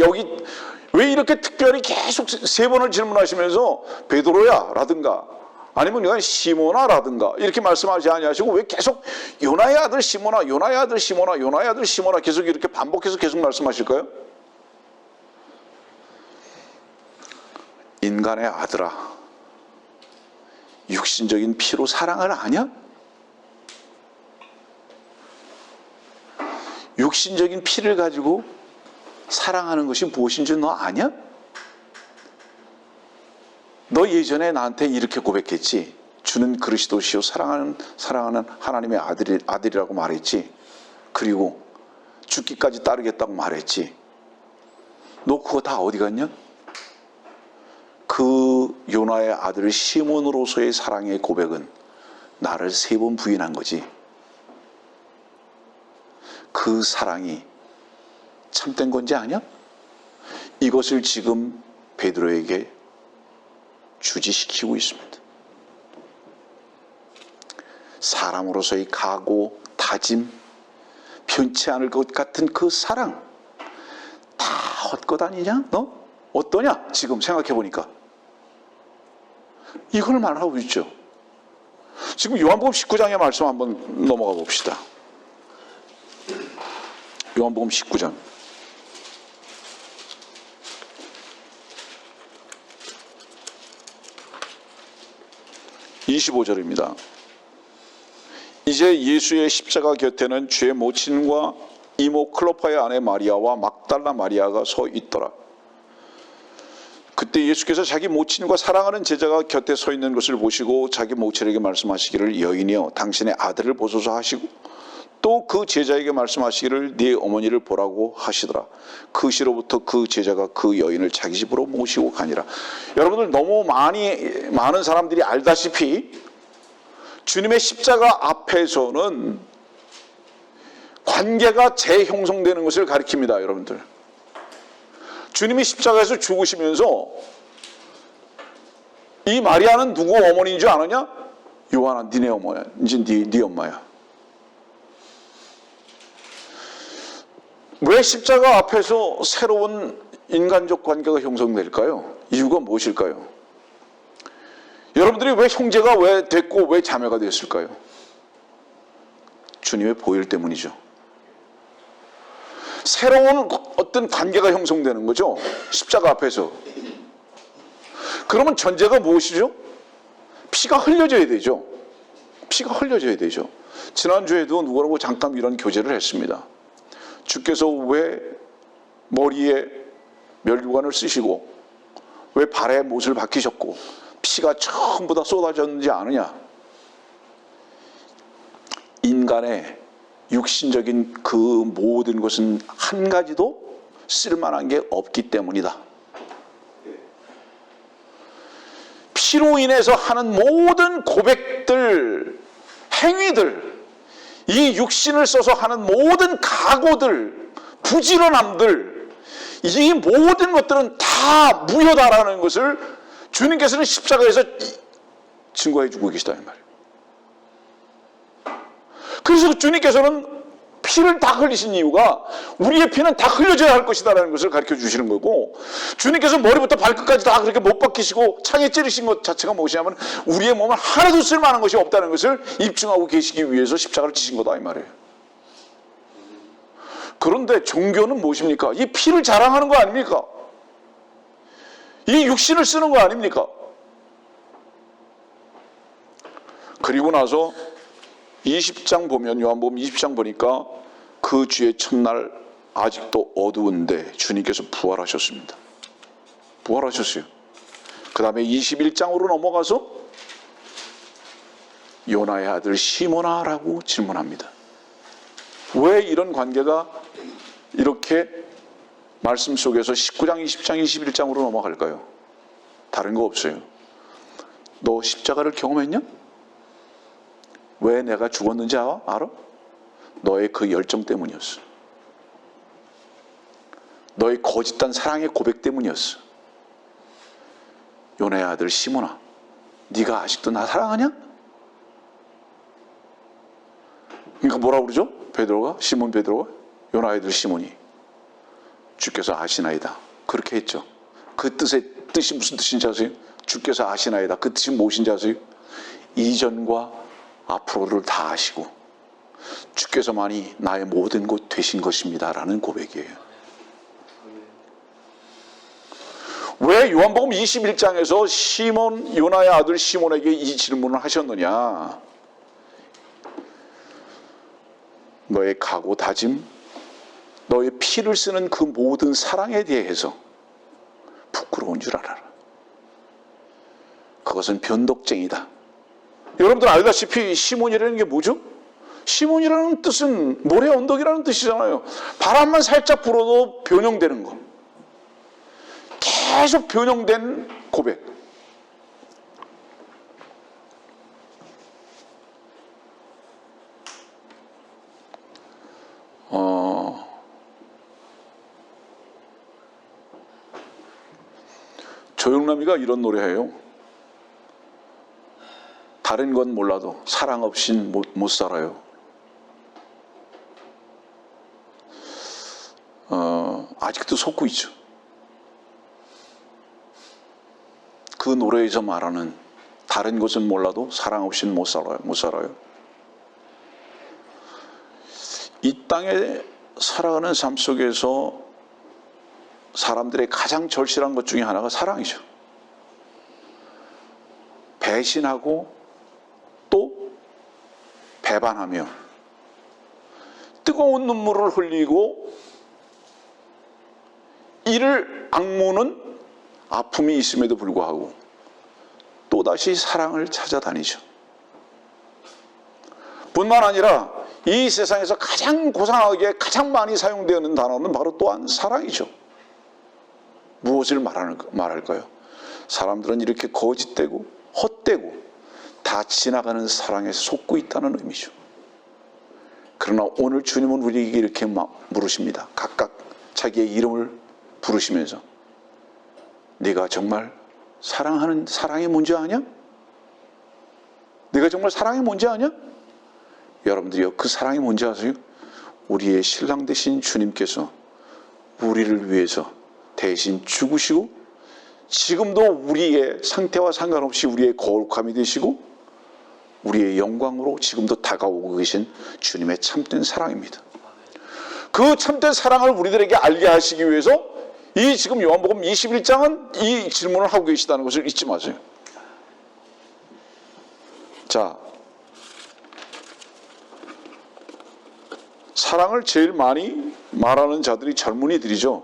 이렇게 특별히 계속 세 번을 질문하시면서 베드로야 라든가 아니면 그냥 시몬아 라든가 이렇게 말씀하지 아니하시고 왜 계속 요나의 아들 시몬아, 요나의 아들 시몬아, 요나의 아들 시몬아 계속 이렇게 반복해서 계속 말씀하실까요? 인간의 아들아, 육신적인 피로 사랑을 아냐? 육신적인 피를 가지고 사랑하는 것이 무엇인지 너 아냐? 너 예전에 나한테 이렇게 고백했지. 주는 그리스도시요 사랑하는 하나님의 아들이라고 말했지. 그리고 죽기까지 따르겠다고 말했지. 너 그거 다 어디 갔냐? 그 요나의 아들 시몬으로서의 사랑의 고백은 나를 3번 부인한 거지. 그 사랑이 참된 건지 아냐? 이것을 지금 베드로에게 주지시키고 있습니다. 사람으로서의 각오, 다짐, 변치 않을 것 같은 그 사랑 다 헛것 아니냐? 너? 어떠냐? 지금 생각해 보니까 이걸 말하고 있죠. 지금 요한복음 19장의 말씀 한번 넘어가 봅시다. 요한복음 19장 25절입니다. 이제 예수의 십자가 곁에는 주의 모친과 이모 클로파의 아내 마리아와 막달라 마리아가 서 있더라. 그때 예수께서 자기 모친과 사랑하는 제자가 곁에 서 있는 것을 보시고 자기 모친에게 말씀하시기를, 여인이여 당신의 아들을 보소서 하시고 또 그 제자에게 말씀하시기를 네 어머니를 보라고 하시더라. 그 시로부터 그 제자가 그 여인을 자기 집으로 모시고 가니라. 여러분들 너무 많은 사람들이 알다시피 주님의 십자가 앞에서는 관계가 재형성되는 것을 가리킵니다. 여러분들, 주님이 십자가에서 죽으시면서 이 마리아는 누구 어머니인 줄 아느냐? 요한아, 니네 어머니야. 이제 네 엄마야. 왜 십자가 앞에서 새로운 인간적 관계가 형성될까요? 이유가 무엇일까요? 여러분들이 왜 형제가 왜 됐고 왜 자매가 됐을까요? 주님의 보혈 때문이죠. 새로운 어떤 관계가 형성되는 거죠. 십자가 앞에서. 그러면 전제가 무엇이죠? 피가 흘려져야 되죠. 피가 흘려져야 되죠. 지난주에도 누구라고 잠깐 이런 교제를 했습니다. 주께서 왜 머리에 멸류관을 쓰시고 왜 발에 못을 박히셨고 피가 전부 다 쏟아졌는지 아느냐? 인간의 육신적인 그 모든 것은 한 가지도 쓸만한 게 없기 때문이다. 피로 인해서 하는 모든 고백들, 행위들, 이 육신을 써서 하는 모든 각오들, 부지런함들, 이 모든 것들은 다 무효다라는 것을 주님께서는 십자가에서 증거해 주고 계시다 이 말이에요. 그래서 주님께서는 피를 다 흘리신 이유가 우리의 피는 다 흘려져야 할 것이다라는 것을 가르쳐 주시는 거고, 주님께서 머리부터 발끝까지 다 그렇게 못 박히시고 창에 찌르신 것 자체가 무엇이냐면 우리의 몸은 하나도 쓸만한 것이 없다는 것을 입증하고 계시기 위해서 십자가를 지신 거다 이 말이에요. 그런데 종교는 무엇입니까? 이 피를 자랑하는 거 아닙니까? 이 육신을 쓰는 거 아닙니까? 그리고 나서 20장 보면, 요한복음 20장 보니까 그 주의 첫날 아직도 어두운데 주님께서 부활하셨습니다. 부활하셨어요. 그 다음에 21장으로 넘어가서 요나의 아들 시몬아 라고 질문합니다. 왜 이런 관계가 이렇게 말씀 속에서 19장, 20장, 21장으로 넘어갈까요? 다른 거 없어요. 너 십자가를 경험했냐? 왜 내가 죽었는지 알아? 너의 그 열정 때문이었어. 너의 거짓된 사랑의 고백 때문이었어. 요나의 아들 시몬아, 네가 아직도 나 사랑하냐? 그러니까 뭐라고 그러죠? 베드로가, 시몬 베드로가, 요나의 아들 시몬이, 주께서 아시나이다. 그렇게 했죠. 그 뜻이 무슨 뜻인지 아세요? 주께서 아시나이다. 그 뜻이 무엇인지 아세요? 이전과 앞으로를 다 아시고 주께서만이 나의 모든 것 되신 것입니다 라는 고백이에요. 왜 요한복음 21장에서 시몬, 요나의 아들 시몬에게 이 질문을 하셨느냐? 너의 각오, 다짐, 너의 피를 쓰는 그 모든 사랑에 대해서 부끄러운 줄 알아라. 그것은 변덕쟁이다. 여러분들 알다시피 시몬이라는 게 뭐죠? 시몬이라는 뜻은 모래 언덕이라는 뜻이잖아요. 바람만 살짝 불어도 변형되는 거. 계속 변형된 고백. 조영남이가 이런 노래해요. 다른 건 몰라도 사랑 없인 못 살아요. 아직도 속고 있죠. 그 노래에서 말하는 다른 것은 몰라도 사랑 없인 못 살아요. 이 땅에 살아가는 삶 속에서 사람들의 가장 절실한 것 중에 하나가 사랑이죠. 배신하고 또 배반하며 뜨거운 눈물을 흘리고 이를 악무는 아픔이 있음에도 불구하고 또다시 사랑을 찾아다니죠. 뿐만 아니라 이 세상에서 가장 고상하게 가장 많이 사용되는 단어는 바로 또한 사랑이죠. 무엇을 말할까요? 사람들은 이렇게 거짓되고 헛되고 다 지나가는 사랑에 속고 있다는 의미죠. 그러나 오늘 주님은 우리에게 이렇게 물으십니다. 각각 자기의 이름을 부르시면서 네가 정말 사랑이 뭔지 아냐? 네가 정말 사랑이 뭔지 아냐? 여러분들이요, 그 사랑이 뭔지 아세요? 우리의 신랑 되신 주님께서 우리를 위해서 대신 죽으시고 지금도 우리의 상태와 상관없이 우리의 거룩함이 되시고 우리의 영광으로 지금도 다가오고 계신 주님의 참된 사랑입니다. 그 참된 사랑을 우리들에게 알게 하시기 위해서 이 지금 요한복음 21장은 이 질문을 하고 계시다는 것을 잊지 마세요. 자, 사랑을 제일 많이 말하는 자들이 젊은이들이죠.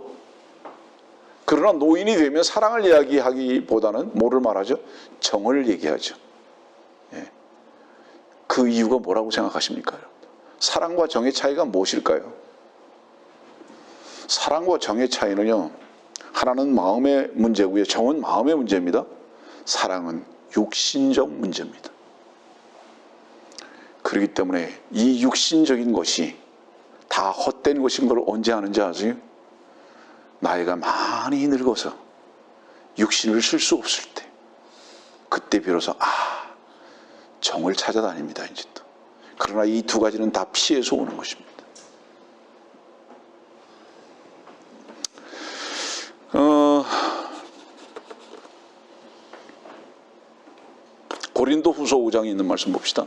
그러나 노인이 되면 사랑을 이야기하기보다는 뭐를 말하죠? 정을 얘기하죠. 예. 그 이유가 뭐라고 생각하십니까? 사랑과 정의 차이가 무엇일까요? 사랑과 정의 차이는요, 하나는 마음의 문제고요, 정은 마음의 문제입니다. 사랑은 육신적 문제입니다. 그렇기 때문에 이 육신적인 것이 다 헛된 것인 걸 언제 아는지 아세요? 나이가 많이 늙어서 육신을 쓸 수 없을 때, 그때 비로소 정을 찾아다닙니다. 이제 또. 그러나 이 두 가지는 다 피해서 오는 것입니다. 고린도후서 5장에 있는 말씀 봅시다.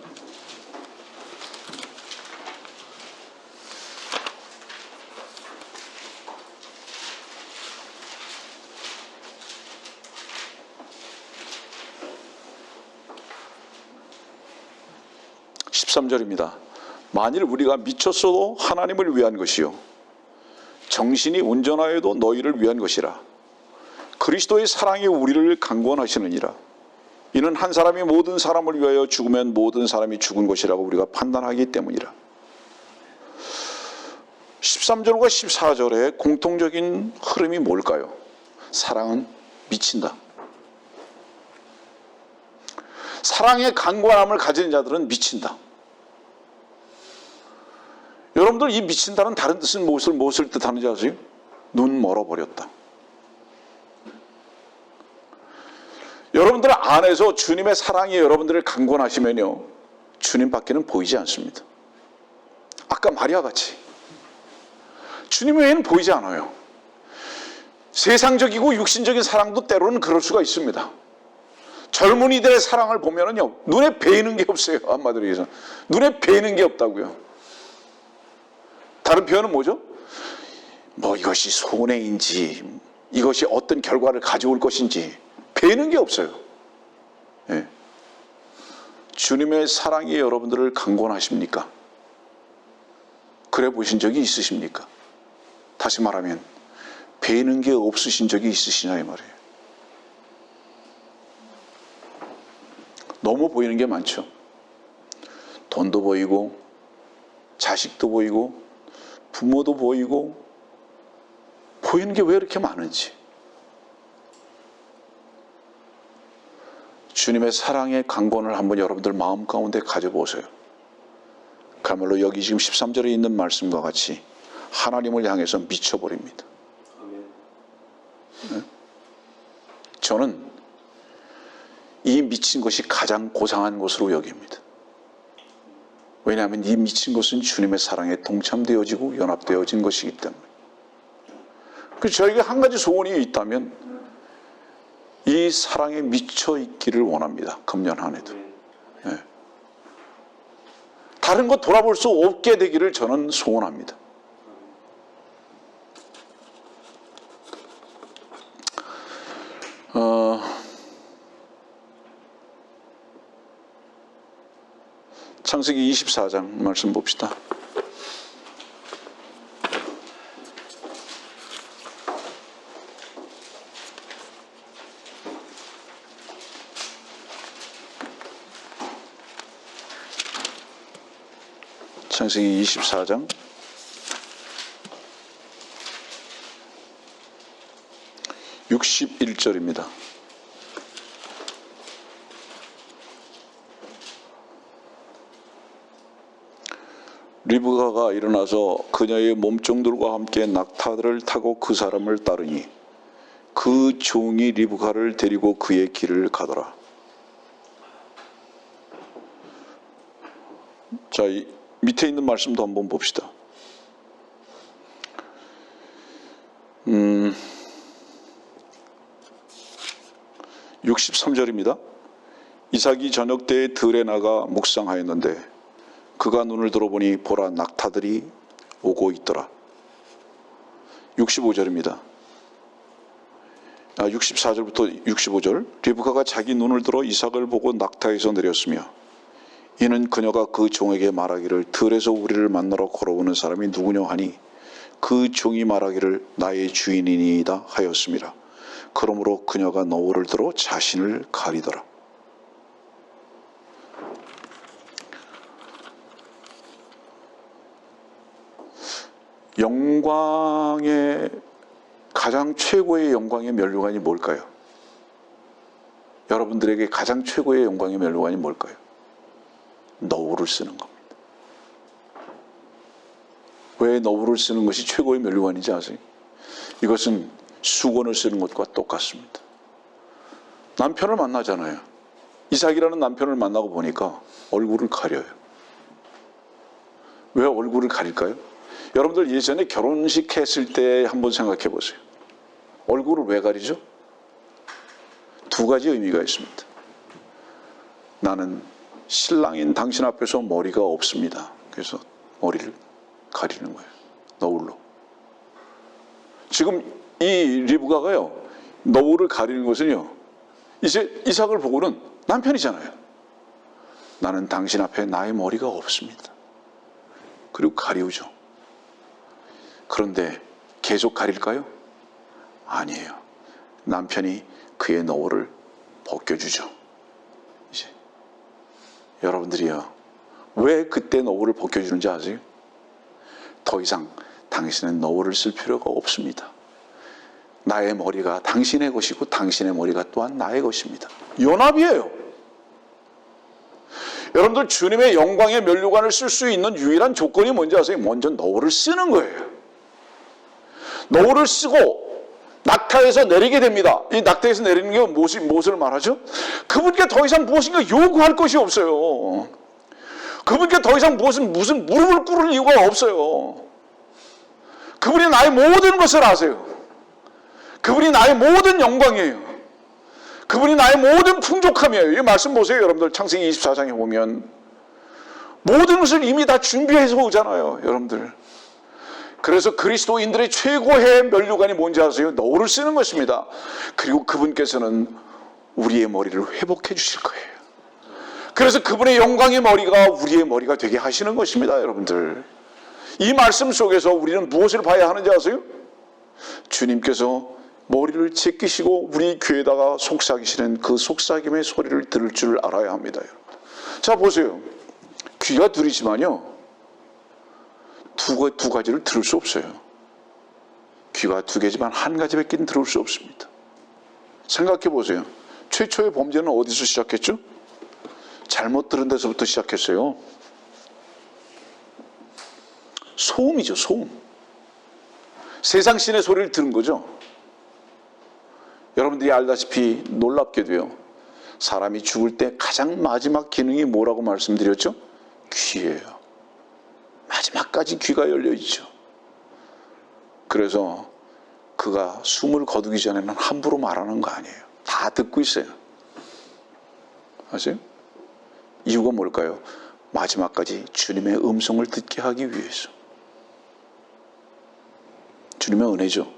(13절입니다) 만일 우리가 미쳤어도 하나님을 위한 것이요 정신이 온전하여도 너희를 위한 것이라. 그리스도의 사랑이 우리를 강권하시느니라. 이는 한 사람이 모든 사람을 위하여 죽으면 모든 사람이 죽은 것이라고 우리가 판단하기 때문이라. 13절과 14절의 공통적인 흐름이 뭘까요? 사랑은 미친다. 사랑의 강권함을 가진 자들은 미친다. 여러분들, 이 미친다는 다른 뜻은 무엇을 뜻하는지 아세요? 눈 멀어버렸다. 여러분들 안에서 주님의 사랑이 여러분들을 강권하시면요, 주님밖에는 보이지 않습니다. 아까 마리아 같이 주님 외에는 보이지 않아요. 세상적이고 육신적인 사랑도 때로는 그럴 수가 있습니다. 젊은이들의 사랑을 보면은요, 눈에 베이는 게 없어요. 한마디로 얘기해서 눈에 베이는 게 없다고요. 다른 표현은 뭐죠? 이것이 손해인지 이것이 어떤 결과를 가져올 것인지 베이는 게 없어요. 예. 주님의 사랑이 여러분들을 강권하십니까? 그래 보신 적이 있으십니까? 다시 말하면 베이는 게 없으신 적이 있으시냐 이 말이에요. 너무 보이는 게 많죠. 돈도 보이고 자식도 보이고 부모도 보이고 보이는 게 왜 이렇게 많은지. 주님의 사랑의 강권을 한번 여러분들 마음 가운데 가져보세요. 그야말로 여기 지금 13절에 있는 말씀과 같이 하나님을 향해서 미쳐버립니다. 네? 저는 이 미친 것이 가장 고상한 것으로 여깁니다. 왜냐하면 이 미친 것은 주님의 사랑에 동참되어지고 연합되어진 것이기 때문에. 그래서 저에게 한 가지 소원이 있다면 이 사랑에 미쳐 있기를 원합니다. 금년 한 해도. 네. 다른 것 돌아볼 수 없게 되기를 저는 소원합니다. 창세기 24장 말씀 봅시다. 창세기 24장 61절입니다. 리브가가 일어나서 그녀의 몸종들과 함께 낙타들을 타고 그 사람을 따르니 그 종이 리브가를 데리고 그의 길을 가더라. 자, 밑에 있는 말씀도 한번 봅시다. 63절입니다. 이삭이 저녁 때에 들에 나가 묵상하였는데 그가 눈을 들어보니 보라 낙타들이 오고 있더라. 65절입니다. 64절부터 65절. 리브가가 자기 눈을 들어 이삭을 보고 낙타에서 내렸으며 이는 그녀가 그 종에게 말하기를 들에서 우리를 만나러 걸어오는 사람이 누구냐 하니 그 종이 말하기를 나의 주인이니이다 하였습니다. 그러므로 그녀가 너울을 들어 자신을 가리더라. 영광의 가장 최고의 영광의 면류관이 뭘까요? 여러분들에게 가장 최고의 영광의 면류관이 뭘까요? 너울을 쓰는 겁니다. 왜 너울을 쓰는 것이 최고의 면류관인지 아세요? 이것은 수건을 쓰는 것과 똑같습니다. 남편을 만나잖아요. 이삭이라는 남편을 만나고 보니까 얼굴을 가려요. 왜 얼굴을 가릴까요? 여러분들 예전에 결혼식 했을 때 한번 생각해 보세요. 얼굴을 왜 가리죠? 두 가지 의미가 있습니다. 나는 신랑인 당신 앞에서 머리가 없습니다. 그래서 머리를 가리는 거예요. 너울로. 지금 이 리브가가요, 너울을 가리는 것은요, 이제 이삭을 보고는 남편이잖아요. 나는 당신 앞에 나의 머리가 없습니다. 그리고 가리우죠. 그런데 계속 가릴까요? 아니에요. 남편이 그의 너울을 벗겨주죠. 이제 여러분들이요, 왜 그때 너울을 벗겨주는지 아세요? 더 이상 당신은 너울을 쓸 필요가 없습니다. 나의 머리가 당신의 것이고 당신의 머리가 또한 나의 것입니다. 연합이에요. 여러분들 주님의 영광의 면류관을 쓸 수 있는 유일한 조건이 뭔지 아세요? 먼저 너울을 쓰는 거예요. 너울을 쓰고 낙타에서 내리게 됩니다. 이 낙타에서 내리는 게 무엇을 말하죠? 그분께 더 이상 무엇인가 요구할 것이 없어요. 그분께 더 이상 무슨 무릎을 꿇을 이유가 없어요. 그분이 나의 모든 것을 아세요. 그분이 나의 모든 영광이에요. 그분이 나의 모든 풍족함이에요. 이 말씀 보세요. 여러분들 창세기 24장에 보면 모든 것을 이미 다 준비해서 오잖아요. 여러분들. 그래서 그리스도인들의 최고의 면류관이 뭔지 아세요? 너울을 쓰는 것입니다. 그리고 그분께서는 우리의 머리를 회복해 주실 거예요. 그래서 그분의 영광의 머리가 우리의 머리가 되게 하시는 것입니다. 여러분들. 이 말씀 속에서 우리는 무엇을 봐야 하는지 아세요? 주님께서 머리를 제끼시고 우리 귀에다가 속삭이시는 그 속삭임의 소리를 들을 줄 알아야 합니다. 자, 보세요. 귀가 둘이지만요, 두 가지를 들을 수 없어요. 귀가 두 개지만 한 가지밖에 들을 수 없습니다. 생각해 보세요. 최초의 범죄는 어디서 시작했죠? 잘못 들은 데서부터 시작했어요. 소음이죠, 소음. 세상 신의 소리를 들은 거죠. 여러분들이 알다시피 놀랍게도요, 사람이 죽을 때 가장 마지막 기능이 뭐라고 말씀드렸죠? 귀예요. 마지막까지 귀가 열려 있죠. 그래서 그가 숨을 거두기 전에는 함부로 말하는 거 아니에요. 다 듣고 있어요. 아세요? 이유가 뭘까요? 마지막까지 주님의 음성을 듣게 하기 위해서. 주님의 은혜죠.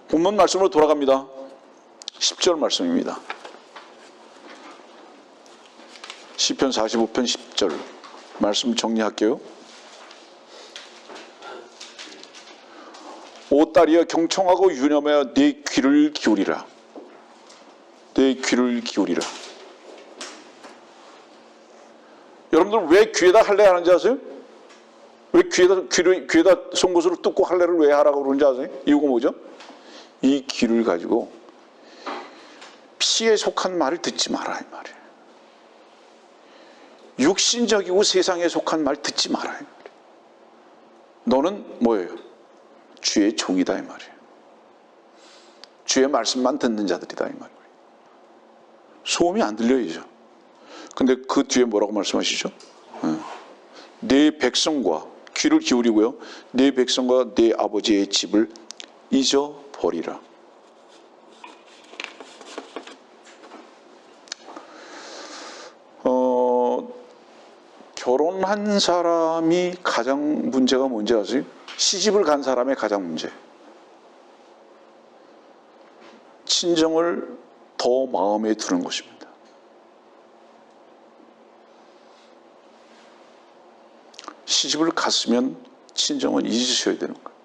본문 말씀으로 돌아갑니다. 10절 말씀입니다. 시편 45편 10절 말씀 정리할게요. 오 딸이여 경청하고 유념하여 네 귀를 기울이라. 네 귀를 기울이라. 여러분들 왜 귀에다 할례 하는지 아세요? 왜 귀에다 송곳으로 뜯고 할례를 왜 하라고 그러는지 아세요? 이유가 뭐죠? 이 귀를 가지고 피에 속한 말을 듣지 마라 이 말이에요. 육신적이고 세상에 속한 말 듣지 마라 이 말이에요. 너는 뭐예요? 주의 종이다 이 말이에요. 주의 말씀만 듣는 자들이다 이 말이에요. 소음이 안 들려야죠. 근데 그 뒤에 뭐라고 말씀하시죠? 내 백성과 귀를 기울이고요. 내 백성과 내 아버지의 집을 잊어버리라. 결혼한 사람이 가장 문제가 뭔지 아세요? 시집을 간 사람의 가장 문제. 친정을 더 마음에 두는 것입니다. 시집을 갔으면 친정은 잊으셔야 되는 거예요.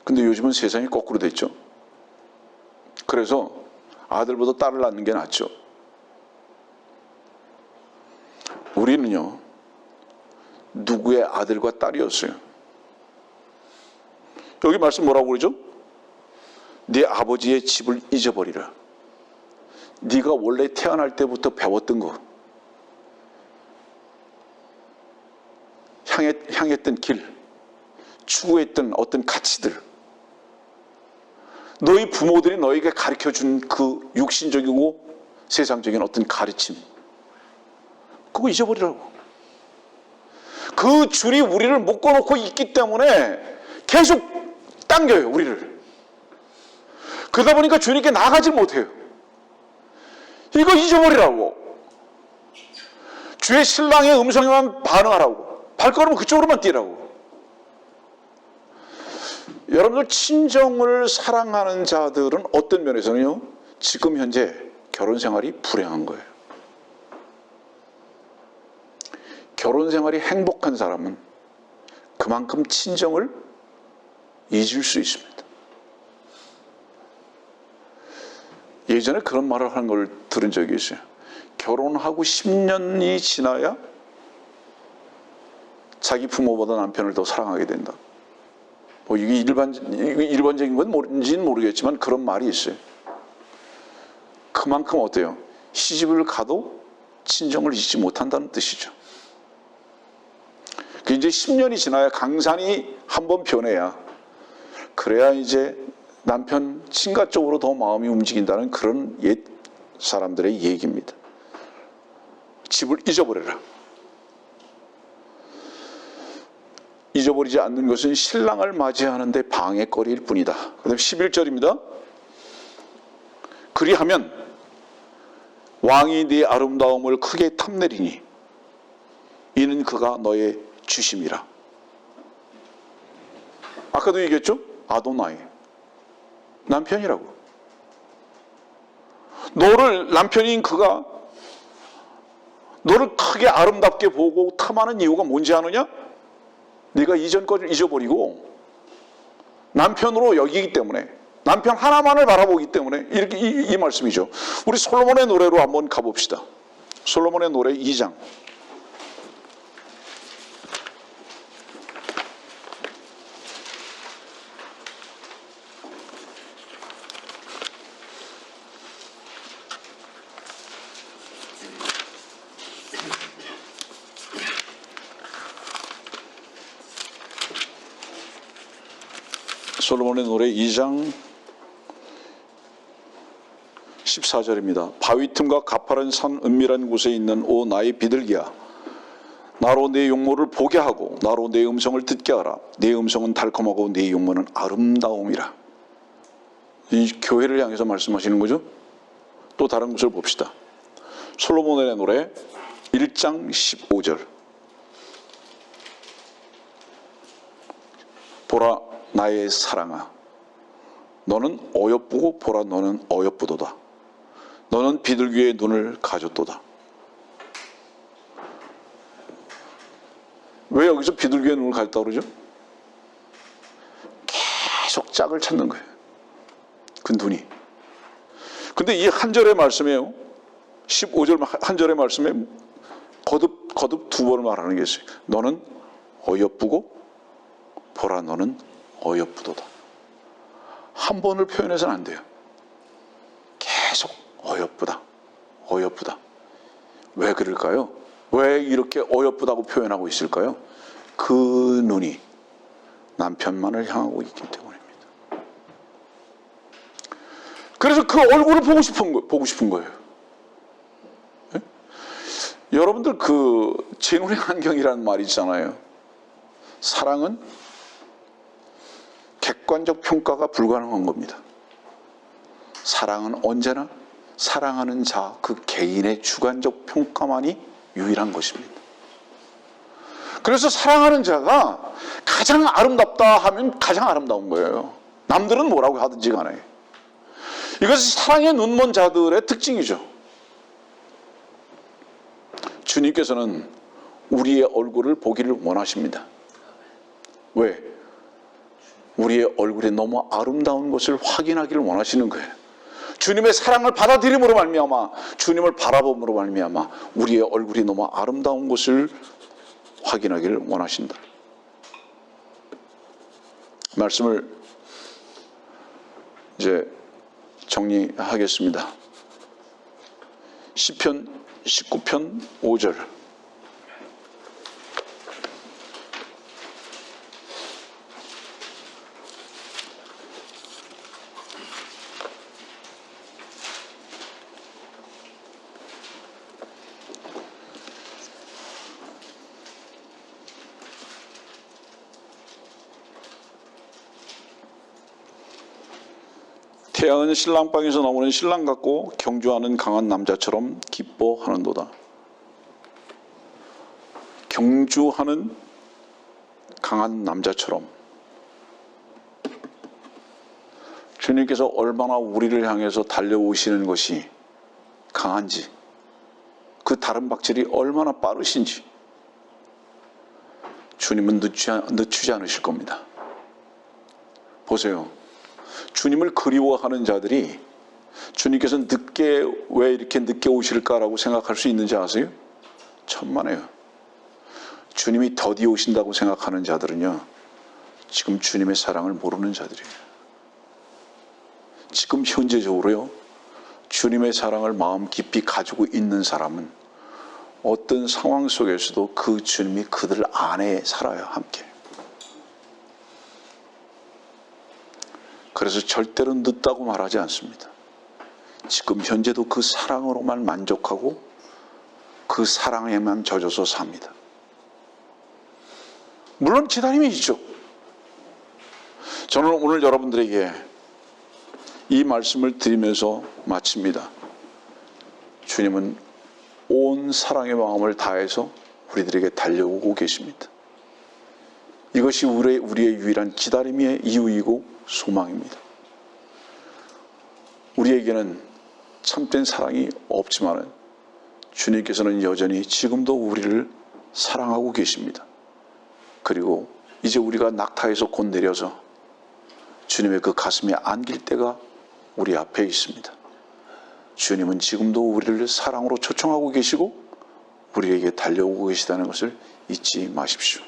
근데 요즘은 세상이 거꾸로 됐죠. 그래서 아들보다 딸을 낳는 게 낫죠. 우리는요, 누구의 아들과 딸이었어요? 여기 말씀 뭐라고 그러죠? 네 아버지의 집을 잊어버리라. 네가 원래 태어날 때부터 배웠던 거, 향했던 길, 추구했던 어떤 가치들, 너희 부모들이 너에게 가르쳐준 그 육신적이고 세상적인 어떤 가르침, 그거 잊어버리라고. 그 줄이 우리를 묶어놓고 있기 때문에 계속 당겨요, 우리를. 그러다 보니까 주님께 나가지 못해요. 이거 잊어버리라고. 주의 신랑의 음성에만 반응하라고. 발걸음은 그쪽으로만 뛰라고. 여러분들 친정을 사랑하는 자들은 어떤 면에서는요, 지금 현재 결혼 생활이 불행한 거예요. 결혼 생활이 행복한 사람은 그만큼 친정을 잊을 수 있습니다. 예전에 그런 말을 하는 걸 들은 적이 있어요. 결혼하고 10년이 지나야 자기 부모보다 남편을 더 사랑하게 된다. 뭐 이게 일반적인 건 뭔지는 모르겠지만 그런 말이 있어요. 그만큼 어때요? 시집을 가도 친정을 잊지 못한다는 뜻이죠. 이제 10년이 지나야 강산이 한번 변해야, 그래야 이제 남편 친가 쪽으로 더 마음이 움직인다는 그런 옛 사람들의 얘기입니다. 집을 잊어버려라. 잊어버리지 않는 것은 신랑을 맞이하는데 방해거리일 뿐이다. 그 다음에 11절입니다. 그리하면 왕이 네 아름다움을 크게 탐내리니 이는 그가 너의 주심이라. 아까도 얘기했죠? 아도나이, 남편이라고. 너를, 남편인 그가 너를 크게 아름답게 보고 탐하는 이유가 뭔지 아느냐? 네가 이전 것을 잊어버리고 남편으로 여기기 때문에, 남편 하나만을 바라보기 때문에, 이렇게 이 말씀이죠. 우리 솔로몬의 노래로 한번 가봅시다. 솔로몬의 노래 2장. 솔로몬의 노래 2장 14절입니다. 바위 틈과 가파른 산 은밀한 곳에 있는 오 나의 비둘기야, 나로 내 용모를 보게 하고 나로 내 음성을 듣게 하라. 내 음성은 달콤하고 내 용모는 아름다움이라. 이 교회를 향해서 말씀하시는 거죠. 또 다른 것을 봅시다. 솔로몬의 노래 1장 15절. 보라 나의 사랑아, 너는 어여쁘고 보라 너는 어여쁘도다. 너는 비둘기의 눈을 가졌도다. 왜 여기서 비둘기의 눈을 가졌다고 그러죠? 계속 짝을 찾는 거예요, 그 눈이. 근데 이 한 절의 말씀이에요. 15절 한 절의 말씀에 거듭 두 번을 말하는 게 있어요. 너는 어여쁘고 보라 너는 어여쁘도다. 한 번을 표현해서는 안 돼요. 계속 어여쁘다. 어여쁘다. 왜 그럴까요? 왜 이렇게 어여쁘다고 표현하고 있을까요? 그 눈이 남편만을 향하고 있기 때문입니다. 그래서 그 얼굴을 보고 싶은 거예요. 네? 여러분들 그 재혼의 환경이라는 말이 있잖아요. 사랑은 객관적 평가가 불가능한 겁니다. 사랑은 언제나 사랑하는 자 그 개인의 주관적 평가만이 유일한 것입니다. 그래서 사랑하는 자가 가장 아름답다 하면 가장 아름다운 거예요. 남들은 뭐라고 하든지 간에. 이것이 사랑에 눈먼 자들의 특징이죠. 주님께서는 우리의 얼굴을 보기를 원하십니다. 왜? 우리의 얼굴이 너무 아름다운 것을 확인하기를 원하시는 거예요. 주님의 사랑을 받아들임으로 말미암아, 주님을 바라봄으로 말미암아 우리의 얼굴이 너무 아름다운 것을 확인하기를 원하신다. 말씀을 이제 정리하겠습니다. 시편 19편 5절. 태양은 신랑방에서 나오는 신랑 같고 경주하는 강한 남자처럼 기뻐하는도다. 경주하는 강한 남자처럼. 주님께서 얼마나 우리를 향해서 달려오시는 것이 강한지, 그 다른 박질이 얼마나 빠르신지 주님은 늦추지 않으실 겁니다. 보세요. 주님을 그리워하는 자들이 주님께서 왜 이렇게 늦게 오실까라고 생각할 수 있는지 아세요? 천만에요. 주님이 더디 오신다고 생각하는 자들은요, 지금 주님의 사랑을 모르는 자들이에요. 지금 현재적으로요, 주님의 사랑을 마음 깊이 가지고 있는 사람은 어떤 상황 속에서도 그 주님이 그들 안에 살아요, 함께. 그래서 절대로 늦다고 말하지 않습니다. 지금 현재도 그 사랑으로만 만족하고 그 사랑에만 젖어서 삽니다. 물론 기다림이 있죠. 저는 오늘 여러분들에게 이 말씀을 드리면서 마칩니다. 주님은 온 사랑의 마음을 다해서 우리들에게 달려오고 계십니다. 이것이 우리의 유일한 기다림의 이유이고 소망입니다. 우리에게는 참된 사랑이 없지만 주님께서는 여전히 지금도 우리를 사랑하고 계십니다. 그리고 이제 우리가 낙타에서 곧 내려서 주님의 그 가슴에 안길 때가 우리 앞에 있습니다. 주님은 지금도 우리를 사랑으로 초청하고 계시고 우리에게 달려오고 계시다는 것을 잊지 마십시오.